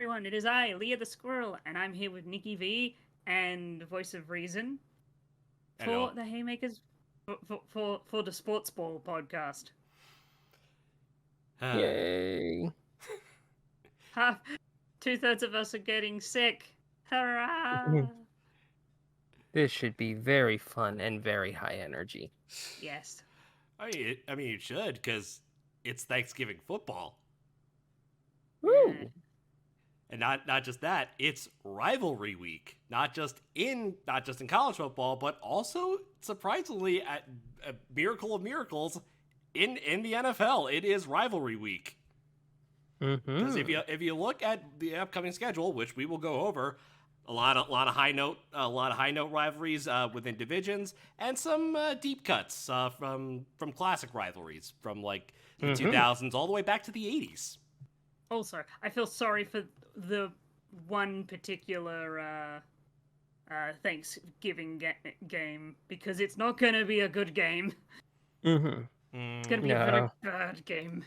Everyone, it is I, Leah the Squirrel, and I'm here with Nikki V and Voice of Reason Hello. for the Haymakers for the Sports Ball podcast. Yay. Half, 2/3 of us are getting sick. Hurrah! This should be very fun and very high energy. Yes. I mean, it should because it's Thanksgiving football, Woo! and not just that. It's rivalry week, not just in college football, but also surprisingly at a miracle of miracles in the NFL. It is rivalry week because if Mm-hmm. you look at the upcoming schedule, which we will go over, a lot of high note rivalries within divisions, and some deep cuts from classic rivalries from like the Mm-hmm. 2000s all the way back to the 80s. Also, I feel sorry for the one particular Thanksgiving game because it's not going to be a good game. Mm-hmm. It's going to be a very No. bad game.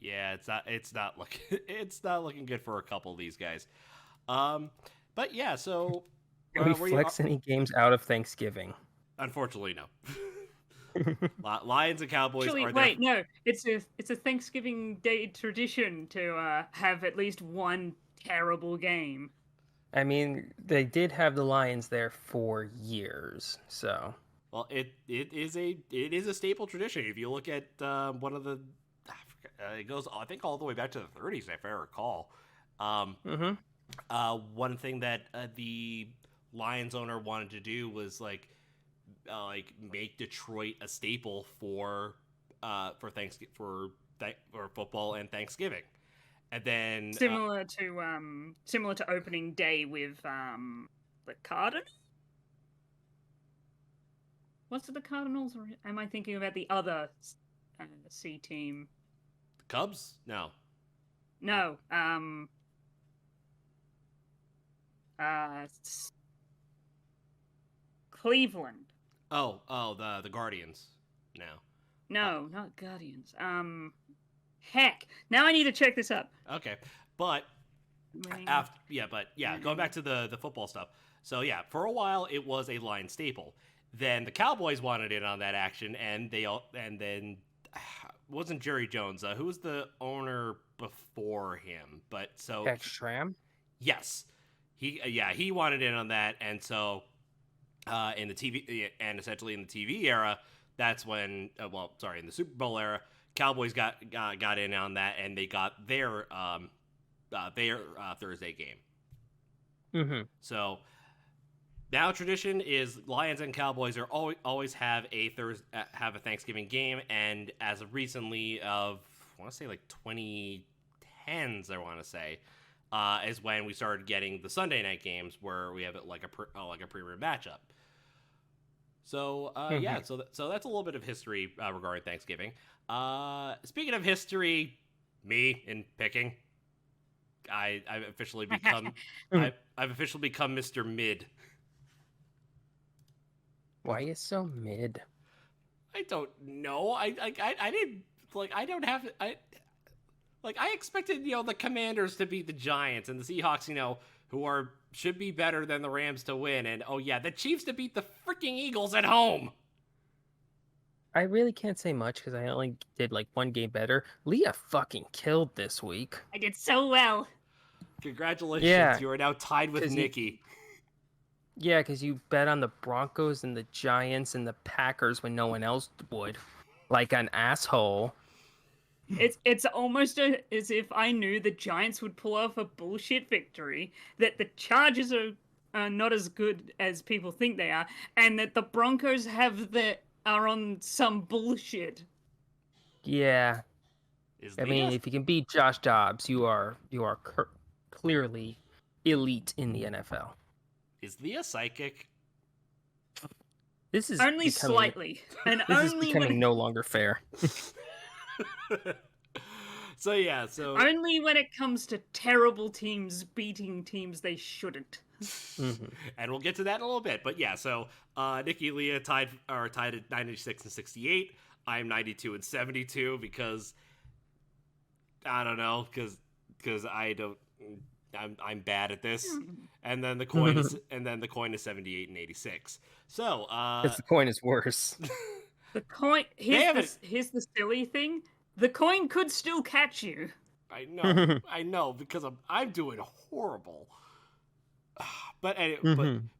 Yeah, it's not looking it's not looking good for a couple of these guys. Um, but yeah, so Can we were you, flex any games out of Thanksgiving? unfortunately no. Lions and Cowboys Actually, are there. wait, no. It's a Thanksgiving Day tradition to have at least one terrible game. I mean, they did have the Lions there for years, so. Well, it is a staple tradition. If you look at one of the, it goes I think all the way back to the 30s, if I recall. Um, Mm-hmm. One thing that the Lions owner wanted to do was like make Detroit a staple for Thanksgiving for football and Thanksgiving, and then Similar to opening day with the Cardinals. What's the Cardinals? Or am I thinking about the other C team? the Cubs. No, No. Uh, Cleveland. the Guardians. No. Uh, No, not Guardians. Heck. Now I need to check this up. okay, but Winning. going back to the football stuff. So yeah, for a while it was a line staple. Then the Cowboys wanted in on that action, and then wasn't Jerry Jones? Who was the owner before him? But so Ekstram? yes, he wanted in on that, and so in the TV and essentially in the TV era, that's when in the Super Bowl era, Cowboys got in on that, and they got their Thursday game. Mm-hmm. So now tradition is Lions and Cowboys are always have a Thanksgiving game, and as of recently of I want to say like 2010s, I want to say, is when we started getting the Sunday night games where we have it like a premier matchup. So Mm-hmm. so that's a little bit of history regarding Thanksgiving. Speaking of history, me in picking, I've officially become I've officially become Mr. Mid. Why is so mid? I don't know. I didn't I don't have I expected the Commanders to beat the Giants and the Seahawks who are should be better than the Rams to win, and oh yeah, the Chiefs to beat the freaking Eagles at home. I really can't say much because I only did like one game better. Leah fucking killed this week. I did so well. Congratulations, Yeah, you are now tied with 'cause you Nikki. Yeah, because you bet on the Broncos and the Giants and the Packers when no one else would. Like an asshole. It's almost as if I knew the Giants would pull off a bullshit victory, that the Chargers are not as good as people think they are, and that the Broncos are on some bullshit. Yeah, Is I Leah mean, if you can beat Josh Dobbs, you are clearly elite in the NFL. is Leah psychic? This is Only becoming slightly, and this is only becoming when no longer fair. only when it comes to terrible teams beating teams they shouldn't. Hmm. And we'll get to that in a little bit. But yeah, so Nikki and Leah tied at 96 and 68. I'm 92 and 72 because I don't know, because because I don't. I'm bad at this. Hmm. And then the coin is 78 and 86. So Because the coin is worse. The coin. They haven't- Here's the silly thing. The coin could still catch you. I know because I'm doing horrible. But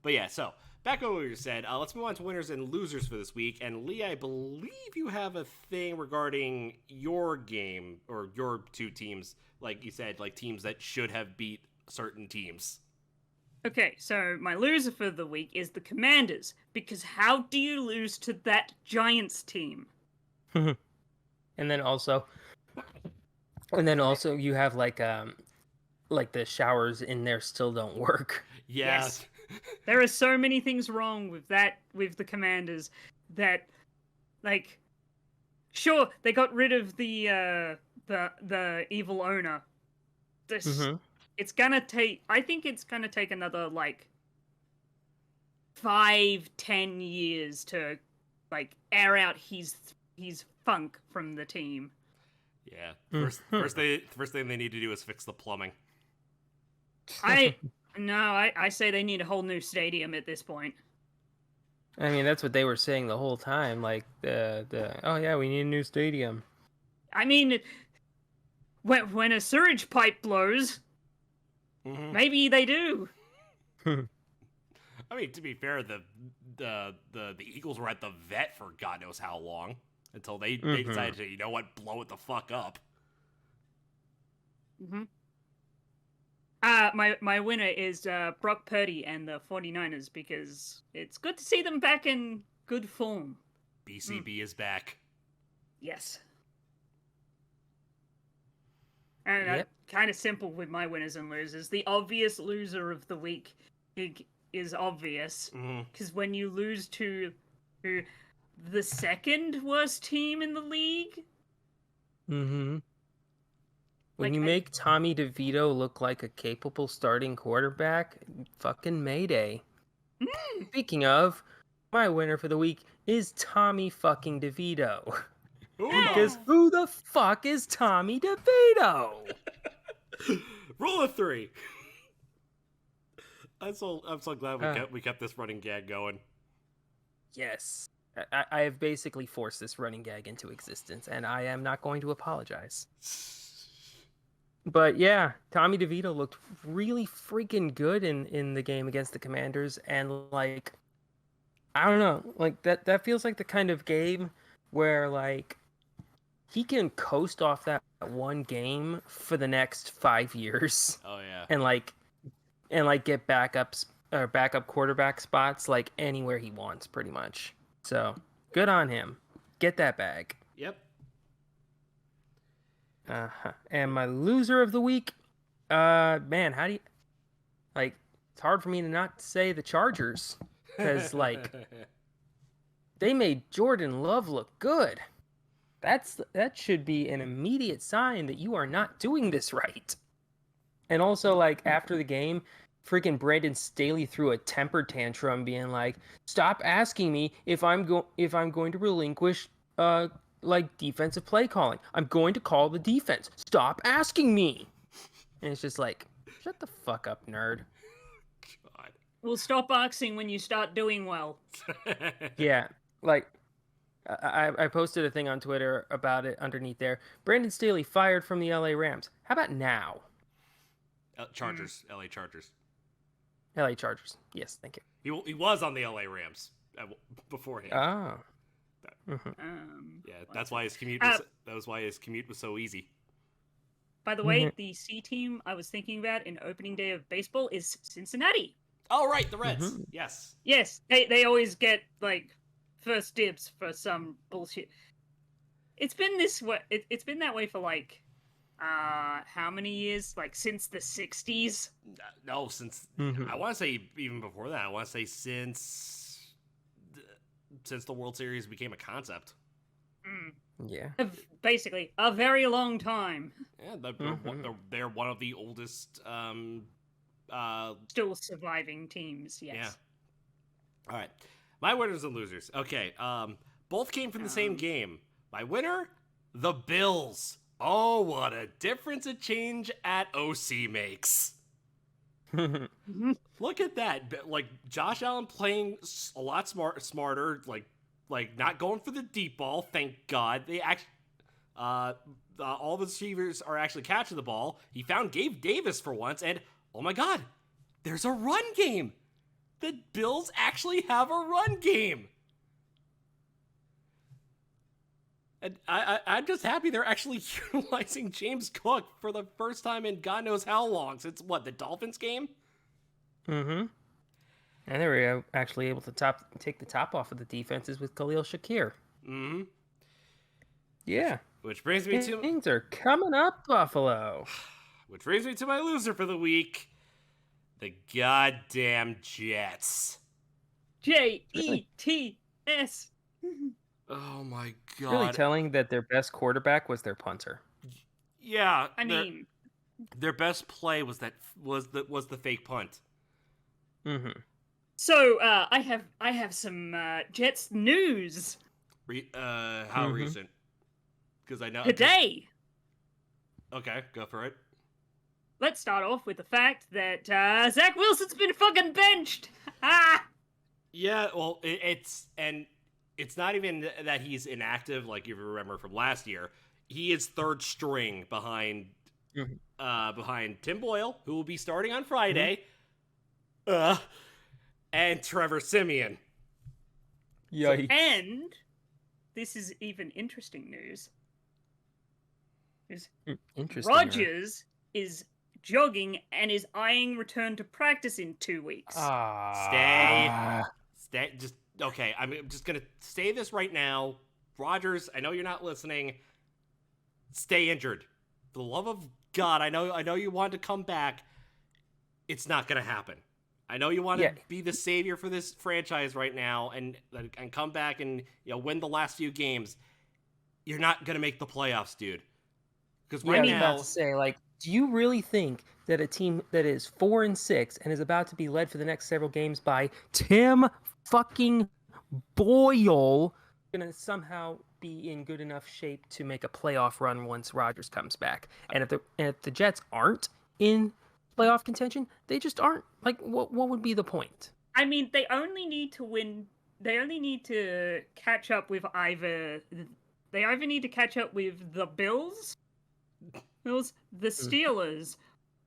yeah. So back on what you said. Let's move on to winners and losers for this week. And Lee, I believe you have a thing regarding your game or your two teams, like you said, like teams that should have beat certain teams. Okay, so my loser for the week is the Commanders, because how do you lose to that Giants team? And then also you have like the showers in there still don't work. Yeah. Yes. There are so many things wrong with the Commanders that, like, sure, they got rid of the evil owner. It's gonna take. I think it's gonna take another like 5-10 years to like air out his funk from the team. Yeah. First thing they need to do is fix the plumbing. I say they need a whole new stadium at this point. I mean, that's what they were saying the whole time. Like oh yeah, we need a new stadium. I mean, when a sewage pipe blows, maybe they do. I mean, to be fair, the Eagles were at the vet for God knows how long until they decided to, you know what, blow it the fuck up. My winner is Brock Purdy and the 49ers because it's good to see them back in good form. BCB is back. Yes. And kind of simple with my winners and losers. The obvious loser of the week is obvious because when you lose to the second worst team in the league, when you make Tommy DeVito look like a capable starting quarterback, fucking Mayday. Speaking of, my winner for the week is Tommy fucking DeVito. Because who the fuck is Tommy DeVito? Rule of 3. I'm so glad we kept this running gag going. Yes. I have basically forced this running gag into existence, and I am not going to apologize. But yeah, Tommy DeVito looked really freaking good in the game against the Commanders, and like, I don't know, like that feels like the kind of game where like he can coast off that one game for the next 5 years. Oh yeah. And get backup quarterback spots like anywhere he wants, pretty much. So good on him. Get that bag. Yep. And my loser of the week, man, how do you like? It's hard for me to not say the Chargers because like they made Jordan Love look good. That should be an immediate sign that you are not doing this right. And also, like, after the game, freaking Brandon Staley threw a temper tantrum, being like, "Stop asking me if I'm going to relinquish like defensive play calling. I'm going to call the defense. Stop asking me." And it's just like, shut the fuck up, nerd. God. We'll stop boxing when you start doing well. Yeah, like. I posted a thing on Twitter about it underneath there. Brandon Staley fired from the LA Rams. How about now? Chargers. LA Chargers. LA Chargers. Yes, thank you. He was on the LA Rams beforehand. Oh. Yeah, that's why his commute was so easy. By the way, the C team I was thinking about in opening day of baseball is Cincinnati. Oh right, the Reds. Yes. Yes, they always get like first dibs for some bullshit. It's been this way. It's been that way for like, how many years? Like since the 60s? No, since I want to say even before that. I want to say since the World Series became a concept. Yeah. Basically, a very long time. Yeah, they're one of the oldest. Still surviving teams. Yes. Yeah. All right. My winners and losers. Okay, both came from the same game. My winner, the Bills. Oh, what a difference a change at OC makes. Look at that. Like, Josh Allen playing a lot smarter, like not going for the deep ball, thank God. They actually, all the receivers are actually catching the ball. He found Gabe Davis for once, and oh my God, there's a run game. The Bills actually have a run game. And I'm just happy they're actually utilizing James Cook for the first time in God knows how long. Since what, the Dolphins game? Mm-hmm. And they were actually able to take the top off of the defenses with Khalil Shakir. Mm-hmm. Yeah. Which brings me to things are coming up, Buffalo. Which brings me to my loser for the week. The goddamn Jets. Jets. Oh my God. It's really telling that their best quarterback was their punter. Yeah. I mean, their best play was the fake punt. Mm-hmm. So I have some Jets news. How recent? Because I know Today. Okay, go for it. Let's start off with the fact that Zach Wilson's been fucking benched. Yeah, well, it's not even that he's inactive, like you remember from last year. He is third string behind Tim Boyle, who will be starting on Friday, and Trevor Siemian. Yikes. And this is even interesting news. Interesting. Rodgers is jogging and is eyeing return to practice in 2 weeks. Stay. Just okay. I'm just gonna say this right now, Rodgers. I know you're not listening. Stay injured. For the love of God, I know you want to come back. It's not gonna happen. I know you want to be the savior for this franchise right now and come back and win the last few games. You're not gonna make the playoffs, dude. Because I was about to say, like, do you really think that a team that is 4-6 and is about to be led for the next several games by Tim fucking Boyle gonna somehow be in good enough shape to make a playoff run once Rodgers comes back? And if the Jets aren't in playoff contention, they just aren't. Like, what would be the point? I mean, they only need to win. They only need to catch up with They either need to catch up with the Bills, the Steelers,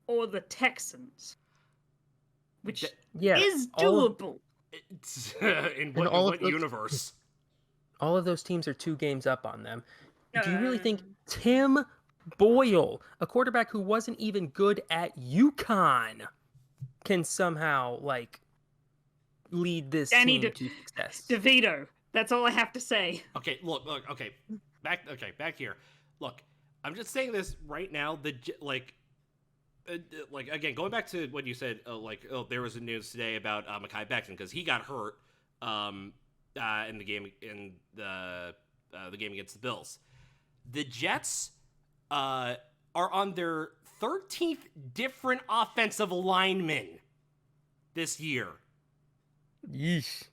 or the Texans, which is doable. In what universe? All of those teams are 2 games up on them. Do you really think Tim Boyle, a quarterback who wasn't even good at UConn, can somehow lead this team to success? DeVito. That's all I have to say. Okay, look. Okay, back here. Look, I'm just saying this right now. Again, going back to what you said, there was a news today about Mekhi Becton because he got hurt in the game against the Bills. The Jets are on their 13th different offensive linemen this year. Yeesh.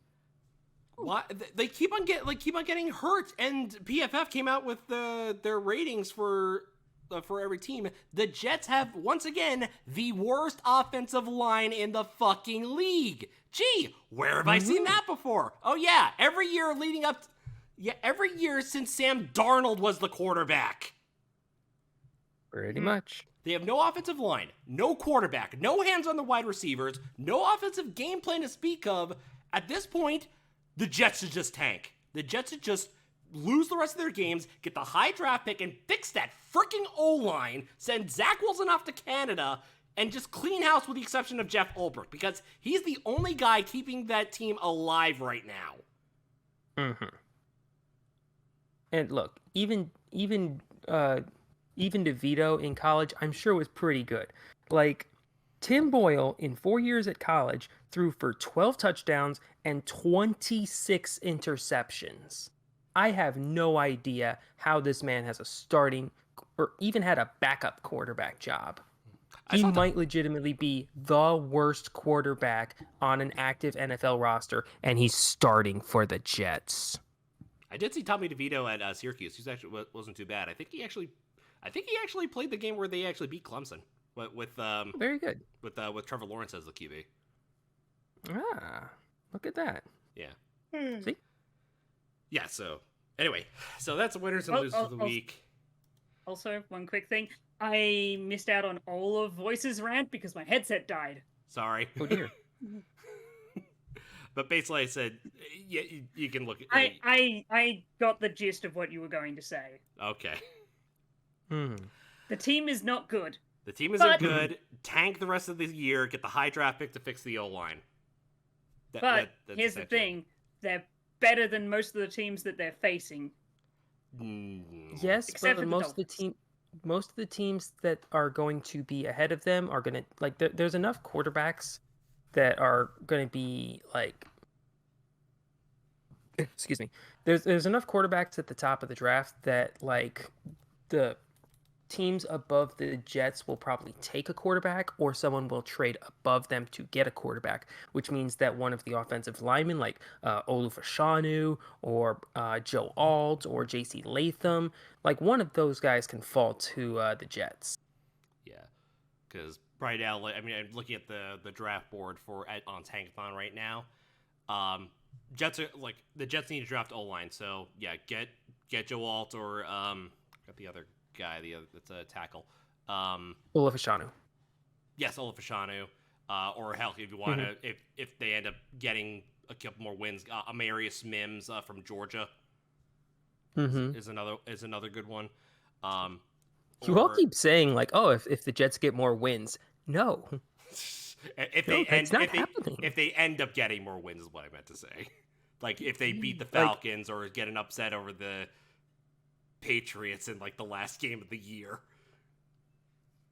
Why they keep on getting hurt, and PFF came out with their ratings for every team. The Jets have once again the worst offensive line in the fucking league. Gee, where have I seen that before? Oh yeah, every year since Sam Darnold was the quarterback. Pretty much. They have no offensive line, no quarterback, no hands on the wide receivers, no offensive game plan to speak of. At this point, the Jets should just tank. The Jets should just lose the rest of their games, get the high draft pick, and fix that freaking O-line, send Zach Wilson off to Canada, and just clean house with the exception of Jeff Ulbrich, because he's the only guy keeping that team alive right now. Mm-hmm. And look, even DeVito in college, I'm sure was pretty good. Like, Tim Boyle, in 4 years at college, threw for 12 touchdowns and 26 interceptions. I have no idea how this man has a starting or even had a backup quarterback job. He might legitimately be the worst quarterback on an active NFL roster, and he's starting for the Jets. I did see Tommy DeVito at Syracuse. He actually wasn't too bad. I think I think he actually played the game where they actually beat Clemson with Very good. with Trevor Lawrence as the QB. Ah, look at that. Yeah. See? Yeah. So anyway, so that's winners and Oh, losers of the week. Also, one quick thing. I missed out on all of Voice's rant because my headset died. Sorry. Oh dear. But basically, I said, yeah, you can look at. I got the gist of what you were going to say. Okay. The team is not good. The team isn't good. Tank the rest of the year. Get the high draft pick to fix the O-line. But here's the thing: they're better than most of the teams that they're facing. Yes, Except but for the most of the teams that are going to be ahead of them are going to like. There's enough quarterbacks that are going to be like. Excuse me. There's enough quarterbacks at the top of the draft that like the teams above the Jets will probably take a quarterback, or someone will trade above them to get a quarterback, which means that one of the offensive linemen, like Olufashanu or Joe Alt or J.C. Latham, like one of those guys can fall to the Jets. Yeah, because right now, I mean, I'm looking at the draft board on Tankathon right now. Jets are like the Jets need to draft O-line, so yeah, get Joe Alt or got the other guy, that's a tackle. Olufashanu. Yes, Olufashanu. Or hell, if you want to, if they end up getting a couple more wins, Amarius Mims from Georgia is another good one. You all keep saying like, oh, if the Jets get more wins, no. If they end up getting more wins, is what I meant to say. Like if they beat the Falcons or get an upset over the Patriots in like the last game of the year.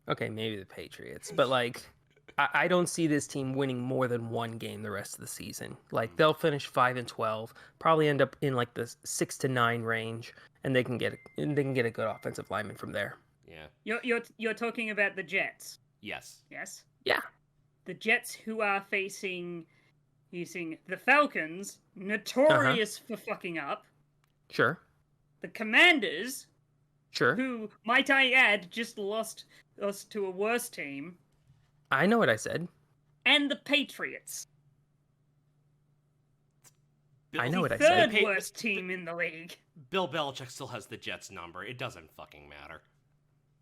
Okay, maybe the Patriots, but like I don't see this team winning more than one game the rest of the season. Like they'll finish 5-12, probably end up in like the 6-9 range, and they can get a good offensive lineman from there. Yeah. You're talking about the Jets. Yes. Yes. Yeah. The Jets who are facing the Falcons, notorious for fucking up. Sure. The Commanders, Sure. who, might I add, just lost us to a worse team. I know what I said. And the Patriots. I know what I said. Third worst team in the league. Bill Belichick still has the Jets number. It doesn't fucking matter.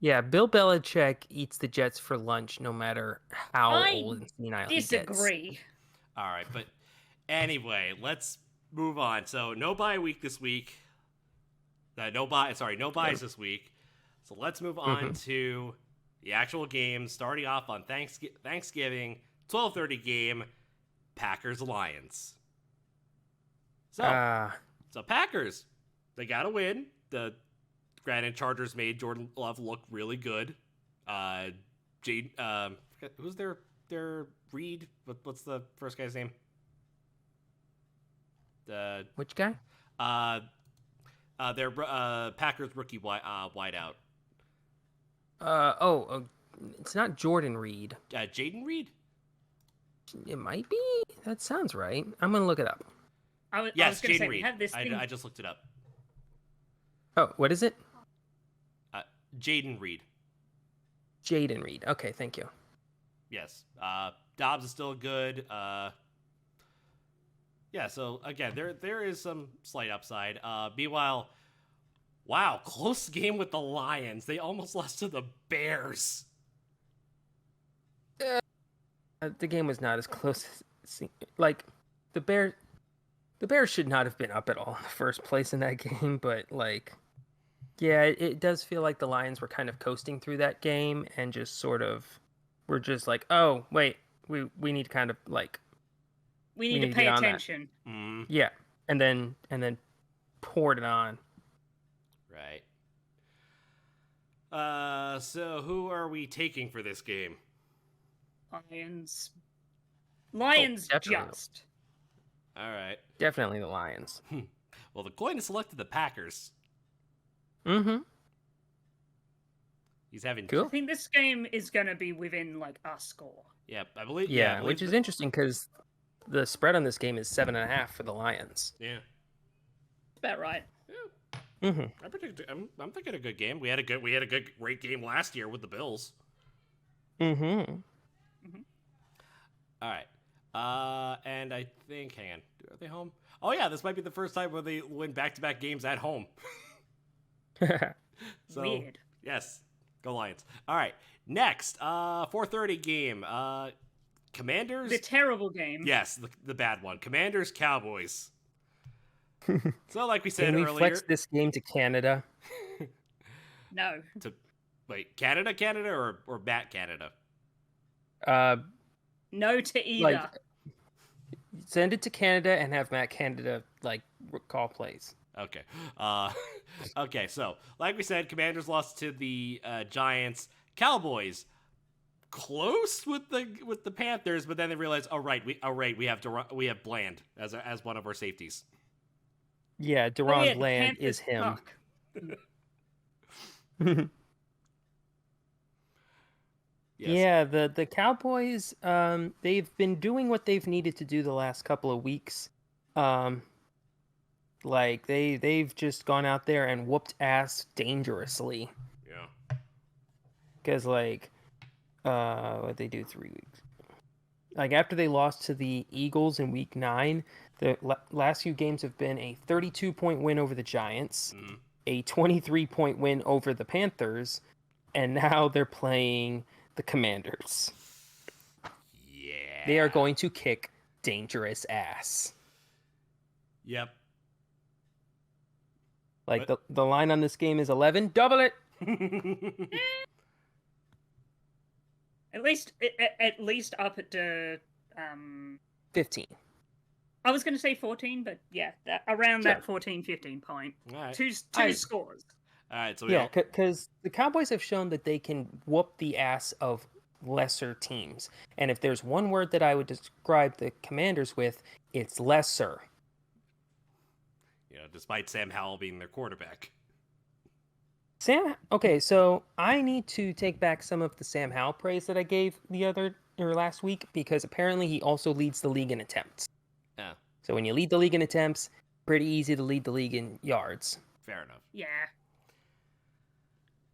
Yeah, Bill Belichick eats the Jets for lunch no matter how old and senile he gets. Disagree. All right, but anyway, let's move on. So no bye week this week. No buys this week. So let's move on to the actual game, starting off on Thanksgiving, 12:30 game, Packers-Lions. So Packers, they got to win. The granted Chargers made Jordan Love look really good. Who's their Reed? What's the first guy's name? Which guy? Their Packers rookie wideout. It's not Jordan Reed. Jaden Reed? It might be. That sounds right. I'm gonna look it up. Yes, Jaden Reed. I just looked it up. Oh, what is it? Jaden Reed. Jaden Reed. Okay, thank you. Yes. Dobbs is still good. Yeah, so again, there is some slight upside. Meanwhile, wow, close game with the Lions. They almost lost to the Bears. The game was not as close as like the Bears should not have been up at all in the first place in that game, but like yeah, it does feel like the Lions were kind of coasting through that game and just sort of were just like, "Oh, wait, we need to kind of like we need to pay attention." Yeah, and then poured it on. Right. So who are we taking for this game? Lions definitely. just. All right. Definitely the Lions. Well, the coin has selected the Packers. He's having cool. I think this game is going to be within like a score. Yeah, I believe. Yeah, which is interesting because the spread on this game is 7.5 for the Lions. Yeah. About right. Mm-hmm. I'm thinking a good game. We had a great game last year with the Bills. Mm-hmm. All right. And I think, hang on, are they home? Oh yeah, this might be the first time where they win back-to-back games at home. So, Weird. yes, go Lions. All right, next, 4:30 game. Commanders. The terrible game. Yes, the bad one. Commanders Cowboys. So, like we said Can we earlier, flex this game to Canada? No. to wait, Canada, or Matt Canada. Uh, No to either. like, send it to Canada and have Matt Canada like call plays. Okay. Okay. So, like we said, Commanders lost to the Giants. Cowboys close with the Panthers, but then they realized, we have Bland as one of our safeties. Yeah, Oh, Deron yeah, the Bland Panthers is him. suck. Yes. Yeah, the Cowboys, they've been doing what they've needed to do the last couple of weeks. Like they've just gone out there and whooped ass dangerously. Yeah. Because what they do 3 weeks? Like after they lost to the Eagles in Week 9, the last few games have been a 32-point win over the Giants, a 23-point win over the Panthers, and now they're playing the Commanders. Yeah. They are going to kick dangerous ass. Yep. Like the line on this game is 11. Double it. At least up at 15. I was going to say 14, but yeah, around Sure. that 14, 15 point. All right. Two scores. All right. So Yeah, because the Cowboys have shown that they can whoop the ass of lesser teams. And if there's one word that I would describe the Commanders with, it's lesser. Despite Sam Howell being their quarterback. Okay, so I need to take back some of the Sam Howell praise that I gave last week, because apparently he also leads the league in attempts. Yeah. So when you lead the league in attempts, pretty easy to lead the league in yards. Fair enough. Yeah.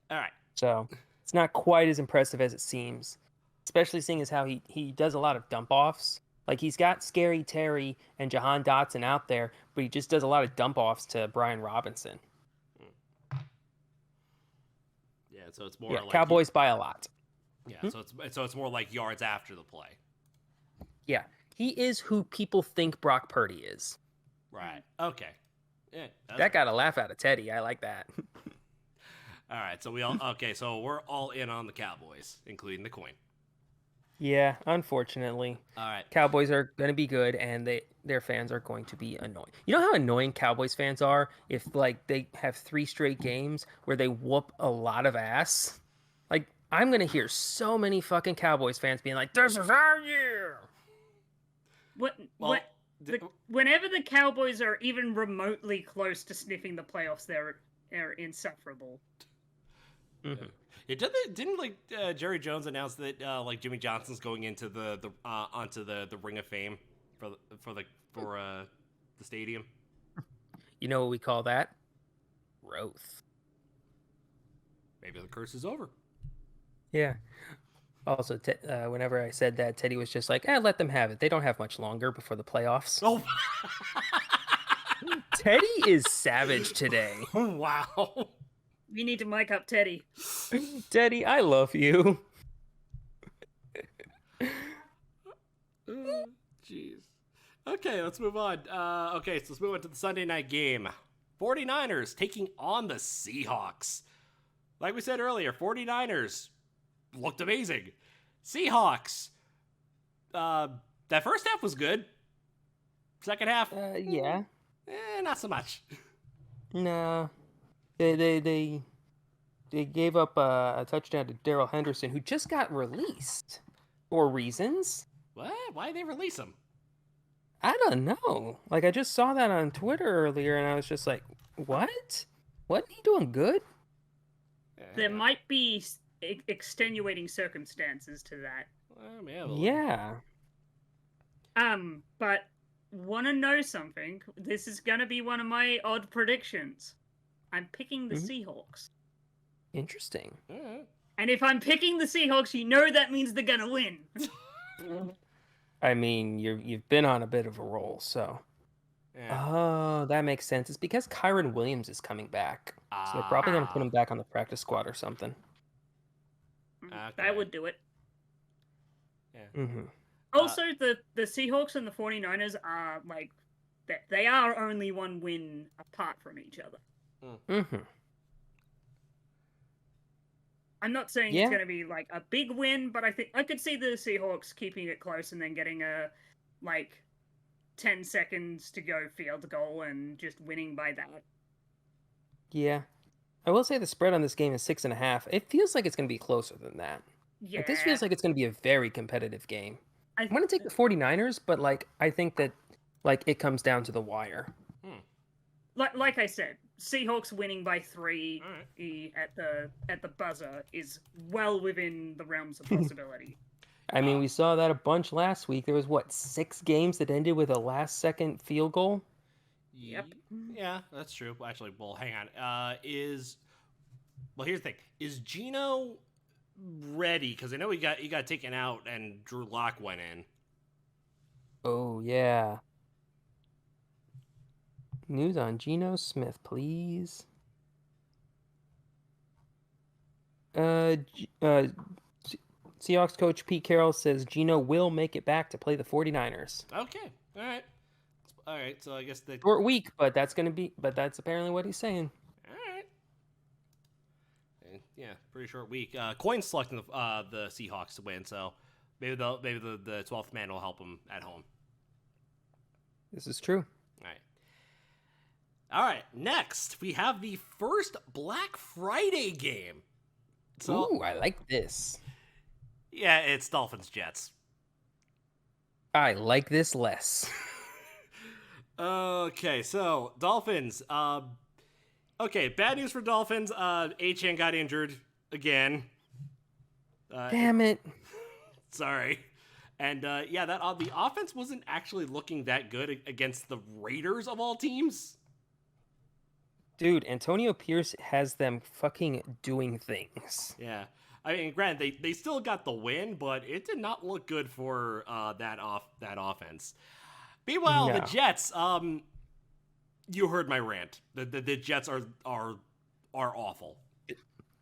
All right. So it's not quite as impressive as it seems, especially seeing as how he does a lot of dump offs. Like he's got Scary Terry and Jahan Dotson out there, but he just does a lot of dump offs to Brian Robinson. Yeah, so it's more like Cowboys by a lot. Yeah, so it's more like yards after the play. Yeah, he is who people think Brock Purdy is. Right. Okay. Yeah. That got a laugh out of Teddy. I like that. All right. So so we're all in on the Cowboys, including the coin. Yeah, unfortunately. All right. Cowboys are going to be good, and their fans are going to be annoying. You know how annoying Cowboys fans are if they have 3 straight games where they whoop a lot of ass? Like, I'm going to hear so many fucking Cowboys fans being like, "This is our year." Whenever the Cowboys are even remotely close to sniffing the playoffs, they're insufferable. Mm-hmm. Yeah, didn't Jerry Jones announce that Jimmy Johnson's going into onto the Ring of Fame for the stadium? You know what we call that? Growth. Maybe the curse is over. Yeah. Also, whenever I said that, Teddy was just like, let them have it. They don't have much longer before the playoffs. Oh. Teddy is savage today. Wow. We need to mic up Teddy. Teddy, I love you. Jeez. Okay, let's move on. So let's move on to the Sunday night game. 49ers taking on the Seahawks. Like we said earlier, 49ers looked amazing. Seahawks, that first half was good. Second half, yeah. Not so much. No. They gave up a touchdown to Darrell Henderson, who just got released for reasons. What? Why did they release him? I don't know. Like, I just saw that on Twitter earlier, and I was just like, what? Wasn't he doing good? There might be extenuating circumstances to that. Yeah. But want to know something? This is going to be one of my odd predictions. I'm picking the Mhm. Seahawks. Interesting. All right. And if I'm picking the Seahawks, you know that means they're gonna win. I mean, you've been on a bit of a roll, so. Yeah. Oh, that makes sense. It's because Kyron Williams is coming back, so they're probably gonna put him back on the practice squad or something. Okay. That would do it. Yeah. Mm-hmm. Also, the Seahawks and the 49ers are like they are only one win apart from each other. Mm-hmm. I'm not saying Yeah. it's going to be like a big win, but I think I could see the Seahawks keeping it close and then getting a like 10 seconds to go field goal and just winning by that. Yeah. I will say the spread on this game is 6.5. It feels like it's gonna be closer than that. Yeah. Like this feels like it's gonna be a very competitive game. I I'm gonna take the 49ers, but like I think that like it comes down to the wire. like I said, Seahawks winning by 3 All right. at the buzzer is well within the realms of possibility. I mean, we saw that a bunch last week. There was what, 6 games that ended with a last second field goal? Yep. Yeah, that's true. Actually, well, hang on. Well, here's the thing: is Gino ready? Because I know he got taken out and Drew Lock went in. Oh yeah. News on Geno Smith, please. Seahawks coach Pete Carroll says Geno will make it back to play the 49ers. Okay, all right. So I guess the Short week, but that's apparently what he's saying. all right. And, yeah, pretty short week. Coin's selecting the Seahawks to win, so maybe the 12th man will help him at home. This is true. All right. Next, we have the first Black Friday game. So, Ooh, I like this. yeah, it's Dolphins Jets. I like this less. Okay, so Dolphins. Okay, bad news for Dolphins. Achan got injured again. Damn it. Sorry. And yeah, the offense wasn't actually looking that good against the Raiders of all teams. Dude, Antonio Pierce has them fucking doing things. Yeah. I mean, granted, they still got the win, but it did not look good for that offense. Meanwhile, the No. Jets, you heard my rant. The Jets are awful.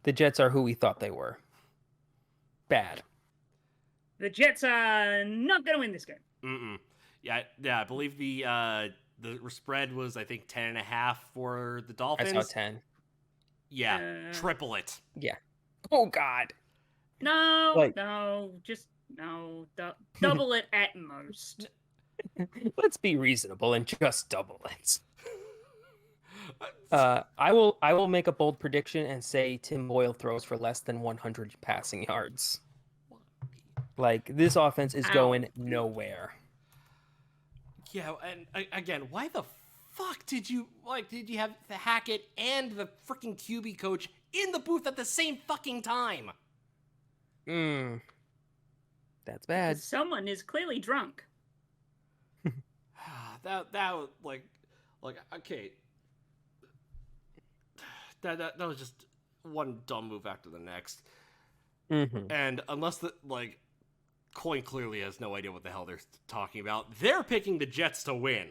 The Jets are who we thought they were. Bad. The Jets are not going to win this game. Mm-mm. Yeah. I believe the spread was, I think, 10.5 for the Dolphins. I saw 10. Yeah, triple it. Yeah. Oh God. No, Like- no, just no. Double it at most. Let's be reasonable and just double it. I will make a bold prediction and say Tim Boyle throws for less than 100 passing yards. Like this offense is going nowhere. Yeah, and again, why the fuck did you have the Hackett and the freaking QB coach in the booth at the same fucking time? That's bad. Someone is clearly drunk. that was like okay. That was just one dumb move after the next. Mm-hmm. And unless Coin clearly has no idea what the hell they're talking about, they're picking the Jets to win.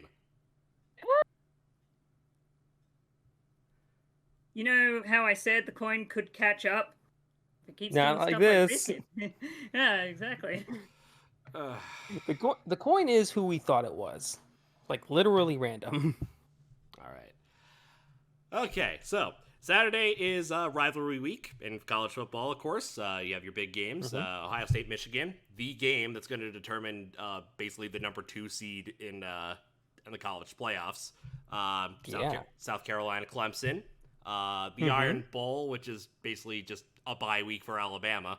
You know how I said the coin could catch up? It keeps Not doing like stuff this. Yeah, exactly. The coin is who we thought it was. Like literally random. All right. Okay, so Saturday is rivalry week in college football, of course. You have your big games, Ohio State, Michigan, the game that's going to determine basically the number 2 seed in the college playoffs. South Carolina, Clemson, the Iron Bowl, which is basically just a bye week for Alabama.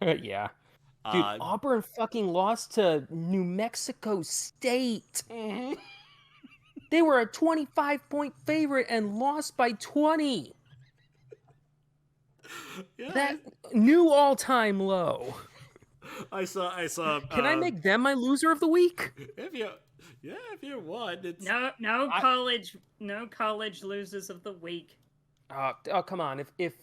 Yeah. Dude, Auburn fucking lost to New Mexico State. Mm-hmm. They were a 25-point favorite and lost by 20. Yeah, That new all-time low. I saw. Can I make them my loser of the week? If you Yeah, if you want, it's No I- college losers of the week. Oh, come on. This If,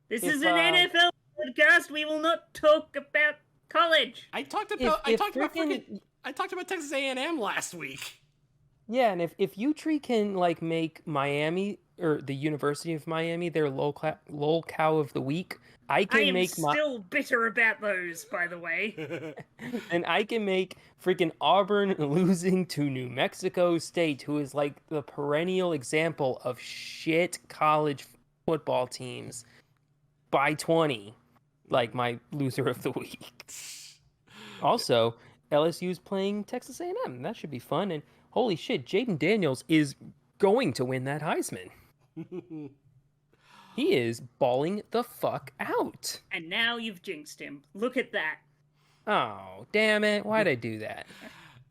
is an NFL podcast. We will not talk about college. I talked if about I talked about freaking I talked about Texas A&M last week. yeah, and if Utri can like make Miami or the University of Miami their lol cow of the week, I I can am make my still bitter about those, by the way. and I can make freaking Auburn losing to New Mexico State, who is like the perennial example of shit college football teams, by 20, like my loser of the week. Also, LSU's playing Texas A&M. That should be fun. And holy shit, Jaden Daniels is going to win that Heisman. He is balling the fuck out. And now you've jinxed him. Look at that. Oh, damn it. Why'd I do that?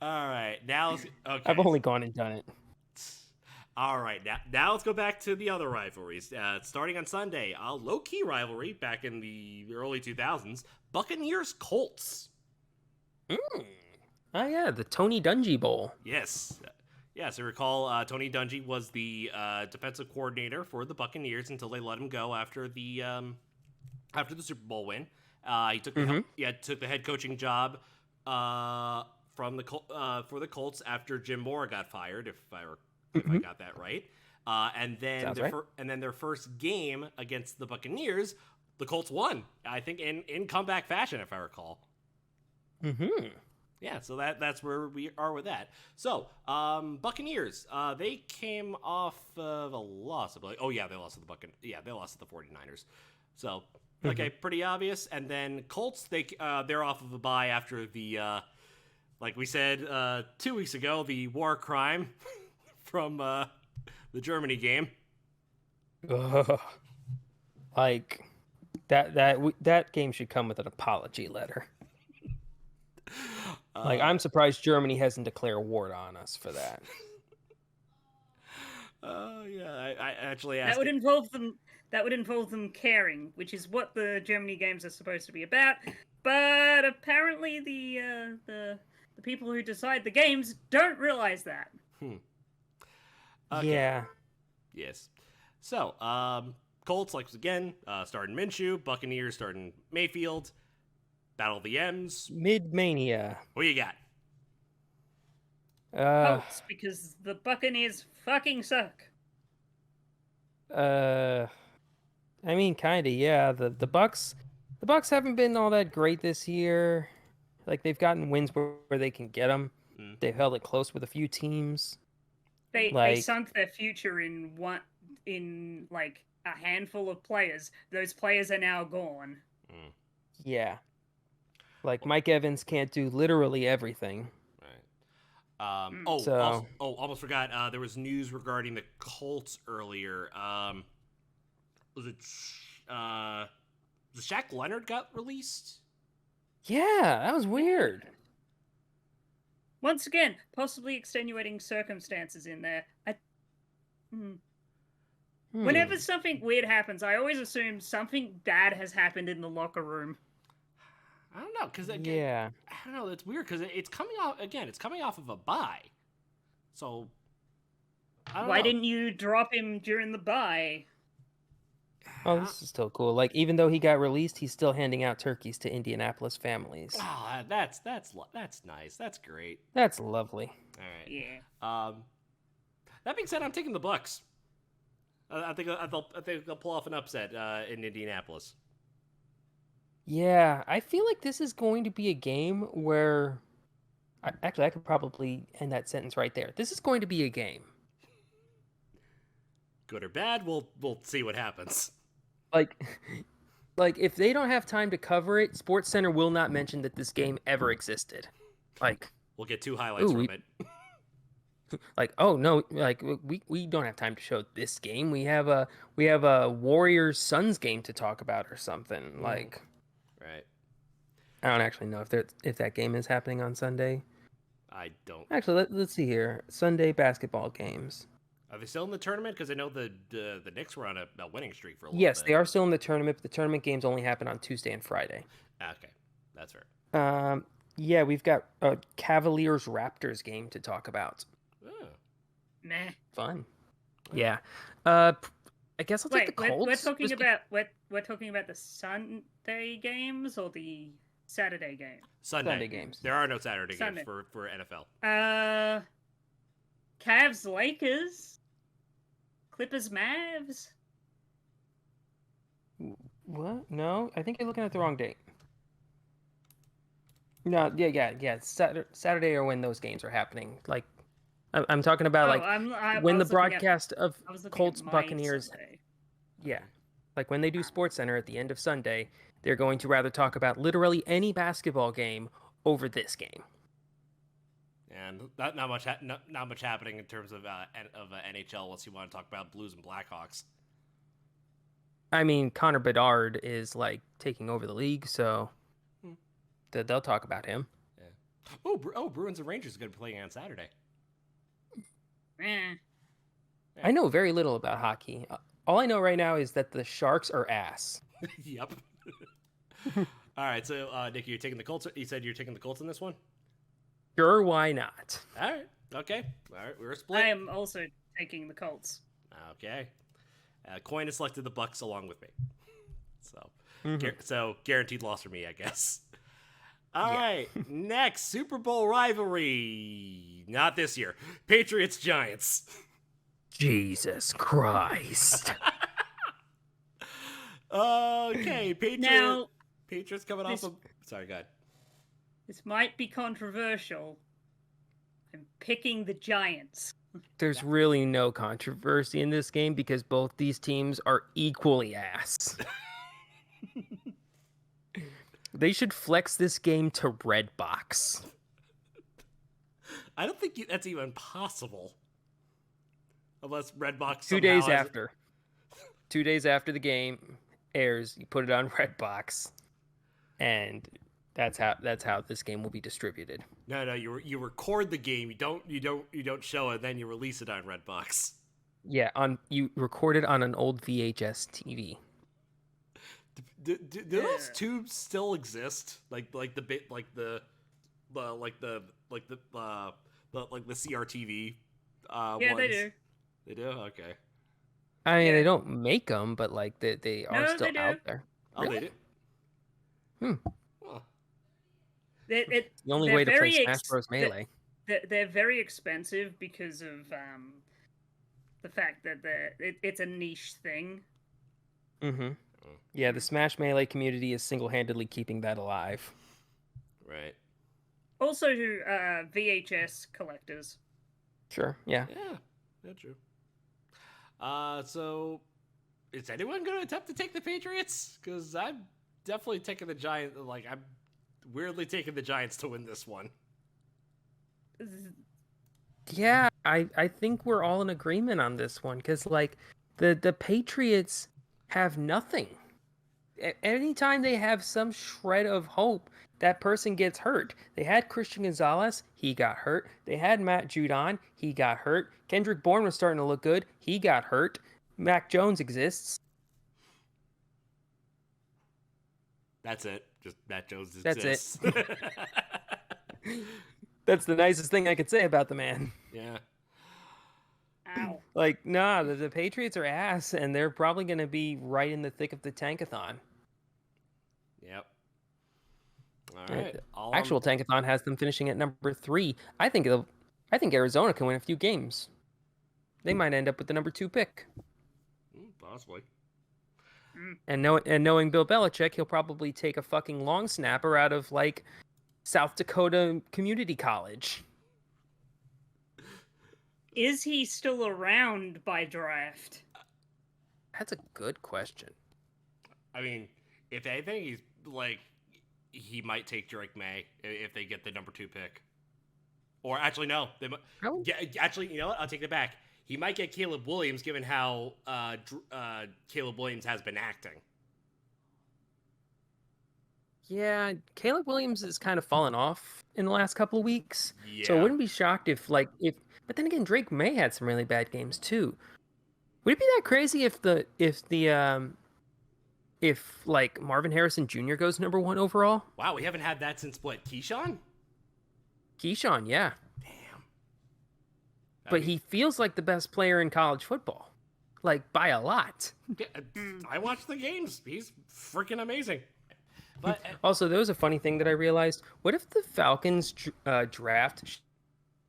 All right, now okay. I've only gone and done it. All right, now let's go back to the other rivalries. Starting on Sunday, a low-key rivalry back in the early 2000s, Buccaneers Colts. Oh yeah, the Tony Dungy Bowl. Yes. Yes, I recall Tony Dungy was the defensive coordinator for the Buccaneers until they let him go after the Super Bowl win. He took took the head coaching job from for the Colts after Jim Mora got fired, if I got that right. And then their first game against the Buccaneers, the Colts won. I think in comeback fashion, if I recall. Mm-hmm. Yeah, so that's where we are with that. So, Buccaneers, they came off of a loss. They lost to they lost to the 49ers. So, okay, pretty obvious. And then Colts, they're off of a bye after the, like we said 2 weeks ago, the war crime from the Germany game. Ugh. Like that game should come with an apology letter. Like, I'm surprised Germany hasn't declared war on us for that. Oh yeah, I actually asked. That would involve them caring, which is what the Germany games are supposed to be about. But apparently, the people who decide the games don't realize that. Okay. Yeah. Yes. So, Colts, like again, starting Minshew. Buccaneers starting Mayfield. Battle of the M's. Mid-mania. What do you got? Colts, because the Buccaneers fucking suck. I mean, kinda, yeah. The Bucks haven't been all that great this year. Like, they've gotten wins where they can get them. They've held it close with a few teams. They sunk their future in like a handful of players. Those players are now gone. Yeah. Like, Mike Evans can't do literally everything. Right. Almost forgot. There was news regarding the Colts earlier. Was it Shaq Leonard got released? Yeah, that was weird. Once again, possibly extenuating circumstances in there. Whenever something weird happens, I always assume something bad has happened in the locker room. I don't know, because I don't know. It's weird because it's coming off again. It's coming off of a bye, so I don't know. Why didn't you drop him during the bye? Oh, this is still cool. Like, even though he got released, he's still handing out turkeys to Indianapolis families. Oh, that's nice. That's great. That's lovely. All right. Yeah. That being said, I'm taking the Bucks. I think they'll pull off an upset in Indianapolis. Yeah, I feel like this is going to be a game where... I could probably end that sentence right there. This is going to be a game. Good or bad, we'll see what happens. Like, if they don't have time to cover it, SportsCenter will not mention that this game ever existed. Like, we'll get 2 highlights from it. Like, oh no, like we don't have time to show this game. We have a Warriors Suns game to talk about or something. Like, right. I don't actually know if that game is happening on Sunday. I don't. Actually, let's see here. Sunday basketball games. Are they still in the tournament? Because I know the Knicks were on a winning streak for a little bit. Yes, they are still in the tournament, but the tournament games only happen on Tuesday and Friday. Okay, that's fair. Yeah, we've got a Cavaliers Raptors game to talk about. Oh. Meh. Fun. Yeah. I guess I'll take the Wait, Colts. we're talking just about we're talking about the Sunday games or the Saturday game? Sunday games. There are no Saturday Sunday. games for NFL. Cavs Lakers, Clippers Mavs. What? No, I think you're looking at the wrong date. No, yeah. Saturday or when those games are happening. Like, I'm talking about when the broadcast of Colts Buccaneers. Sunday. Yeah, like when they do Sports Center at the end of Sunday, they're going to rather talk about literally any basketball game over this game. And not much happening in terms of NHL unless you want to talk about Blues and Blackhawks. I mean, Connor Bedard is like taking over the league, so they'll talk about him. Yeah. Bruins and Rangers are going to be playing on Saturday. I know very little about hockey. All I know right now is that the Sharks are ass. Yep. All right, so Nick, you're taking the Colts. You said you're taking the Colts in this one. Sure, why not? All right. Okay. All right. We're split. I am also taking the Colts. Okay. Coin has selected the Bucks along with me. So, so guaranteed loss for me, I guess. All right. Next, Super Bowl rivalry. Not this year. Patriots Giants. Jesus Christ. Okay. Now, Patriots coming off of. Sorry, go ahead. This might be controversial. I'm picking the Giants. There's really no controversy in this game because both these teams are equally ass. They should flex this game to Redbox. I don't think that's even possible. Unless Redbox 2 days after. 2 days after the game airs, you put it on Redbox, and that's how this game will be distributed. No, you record the game. You don't show it, then you release it on Redbox. Yeah, you record it on an old VHS TV. Do those tubes still exist? Like the bit like the CRTV. Yeah, ones? they do. They do. Okay. I mean, they don't make them, but like they are still out there. Oh, Really? they do. Well, The only way to play Smash Bros. Melee. They're very expensive because of the fact that it's a niche thing. Mm-hmm. Yeah, the Smash Melee community is single-handedly keeping that alive. Right. Also, VHS collectors. Sure. Yeah. Yeah, that's true. So is anyone going to attempt to take the Patriots? Because I'm definitely taking the Giants. Like, I'm weirdly taking the Giants to win this one. Yeah, I think we're all in agreement on this one because like the Patriots have nothing. Anytime they have some shred of hope, that person gets hurt. They had Christian Gonzalez, he got hurt. They had Matt Judon, he got hurt. Kendrick Bourne was starting to look good, he got hurt. Mac Jones exists. That's it. Just Matt Jones That's exists. it. That's the nicest thing I could say about the man. Yeah. Ow. Like, nah, the Patriots are ass, and they're probably going to be right in the thick of the tankathon. Yep. All right. Actual tankathon has them finishing at number 3. I think Arizona can win a few games. They might end up with the number 2 pick. Possibly. And knowing Bill Belichick, he'll probably take a fucking long snapper out of like South Dakota Community College. Is he still around by draft? That's a good question. I mean, if anything, he might take Drake May if they get the number 2 pick. Or actually, no. Actually, you know what? I'll take it back. He might get Caleb Williams, given how Caleb Williams has been acting. Yeah, Caleb Williams has kind of fallen off in the last couple of weeks. Yeah. So I wouldn't be shocked if but then again, Drake May had some really bad games too. Would it be that crazy if like Marvin Harrison Jr. goes number 1 overall? Wow, we haven't had that since what, Keyshawn? Keyshawn, yeah. Damn. But he feels like the best player in college football. Like, by a lot. I watched the games. He's freaking amazing. But Also, there was a funny thing that I realized. What if the Falcons draft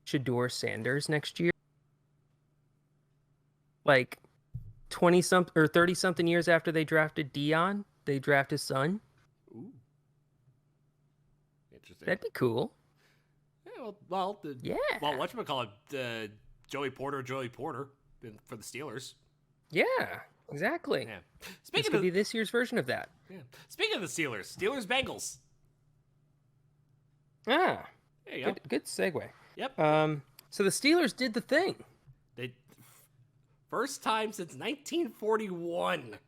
Shador Sanders next year? Like 20 something or 30 something years after they drafted Dion, they draft his son. ooh, interesting. That'd be cool. Yeah, Yeah. Well, whatchamacallit, Joey Porter for the Steelers. Yeah, exactly. Yeah. This Speaking could of be this year's version of that. yeah. Speaking of the Steelers Bengals. Ah, There you go. good segue. Yep. So the Steelers did the thing. They first time since 1941.